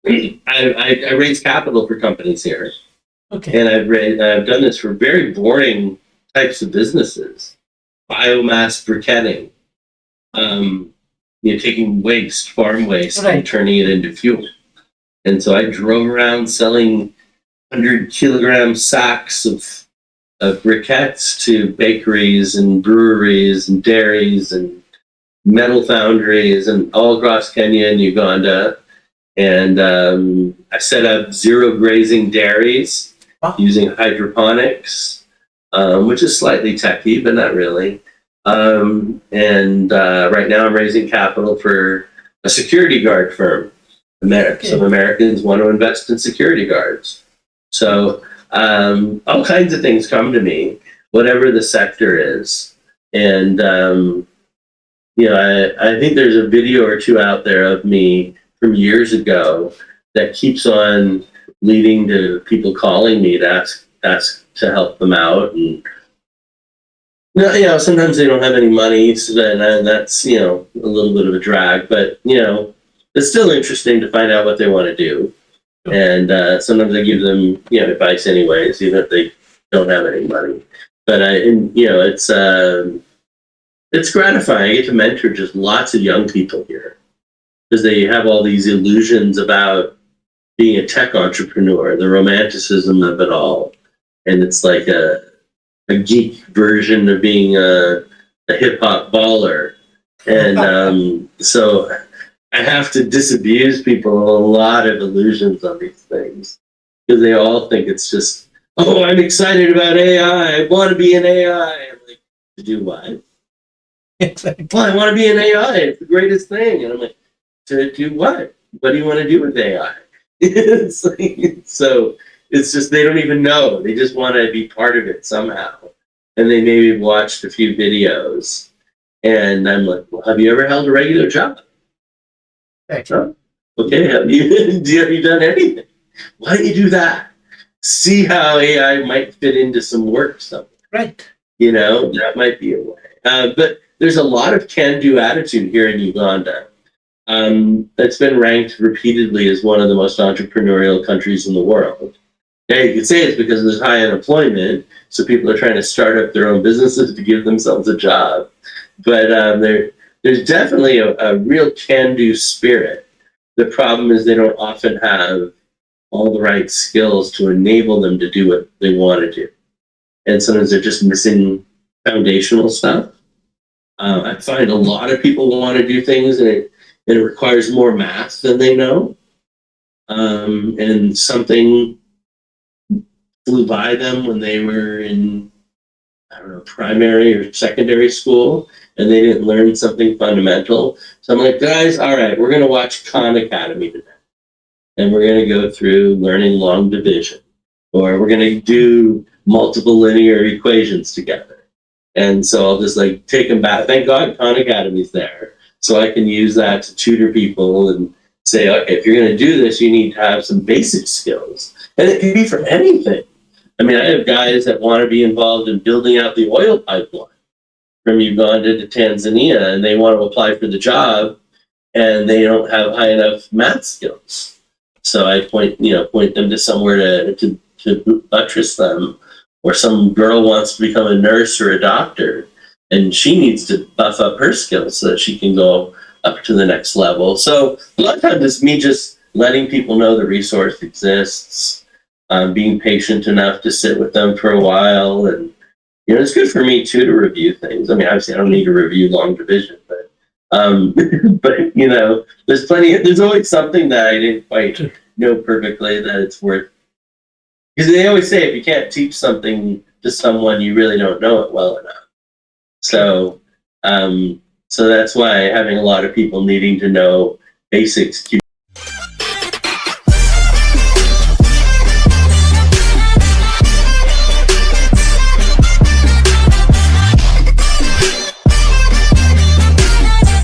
I raise capital for companies here. Okay. And I've done this for very boring types of businesses. Biomass briquetting. Taking farm waste, right, and turning it into fuel. And so I drove around selling 100-kilogram sacks of briquettes to bakeries and breweries and dairies and metal foundries and all across Kenya and Uganda. And I set up zero grazing dairies using hydroponics, which is slightly techy, but not really. And right now I'm raising capital for a security guard firm. Some Americans want to invest in security guards. So all kinds of things come to me, whatever the sector is. And, I think there's a video or two out there of me from years ago that keeps on leading to people calling me to ask to help them out. And sometimes they don't have any money, so that's a little bit of a drag. But it's still interesting to find out what they want to do, and sometimes I give them advice anyways, even if they don't have any money. But it's gratifying. I get to mentor just lots of young people here. because they have all these illusions about being a tech entrepreneur, the romanticism of it all. And it's like a geek version of being a hip hop baller. And so I have to disabuse people of a lot of illusions on these things because they all think it's just, oh, I'm excited about AI. I want to be an AI. I'm like, to do what? Exactly. Well, I want to be an AI. It's the greatest thing. And I'm like, to do what? What do you want to do with AI? It's like, so it's just, they don't even know. They just want to be part of it somehow. And they maybe watched a few videos. And I'm like, well, have you ever held a regular job? Excellent. No? Okay, have you done anything? Why don't you do that? See how AI might fit into some work somewhere. Right. That might be a way. But there's a lot of can-do attitude here in Uganda. That's been ranked repeatedly as one of the most entrepreneurial countries in the world. Now, you could say it's because there's high unemployment, so people are trying to start up their own businesses to give themselves a job. But there's definitely a real can-do spirit. The problem is they don't often have all the right skills to enable them to do what they want to do. And sometimes they're just missing foundational stuff. I find a lot of people want to do things and it requires more math than they know. And something flew by them when they were in, I don't know, primary or secondary school, and they didn't learn something fundamental. So I'm like, guys, all right, we're going to watch Khan Academy today. And we're going to go through learning long division, or we're going to do multiple linear equations together. And so I'll just like take them back. Thank God Khan Academy's there. So I can use that to tutor people and say, okay, if you're going to do this, you need to have some basic skills. And it can be for anything. I mean, I have guys that want to be involved in building out the oil pipeline from Uganda to Tanzania, and they want to apply for the job, and they don't have high enough math skills. So I point them to somewhere to buttress them. Or some girl wants to become a nurse or a doctor, and she needs to buff up her skills so that she can go up to the next level. So a lot of times it's me just letting people know the resource exists, being patient enough to sit with them for a while. And, it's good for me too to review things. I mean, obviously I don't need to review long division, but there's always something that I didn't quite know perfectly that it's worth. Because they always say if you can't teach something to someone, you really don't know it well enough. So that's why having a lot of people needing to know basics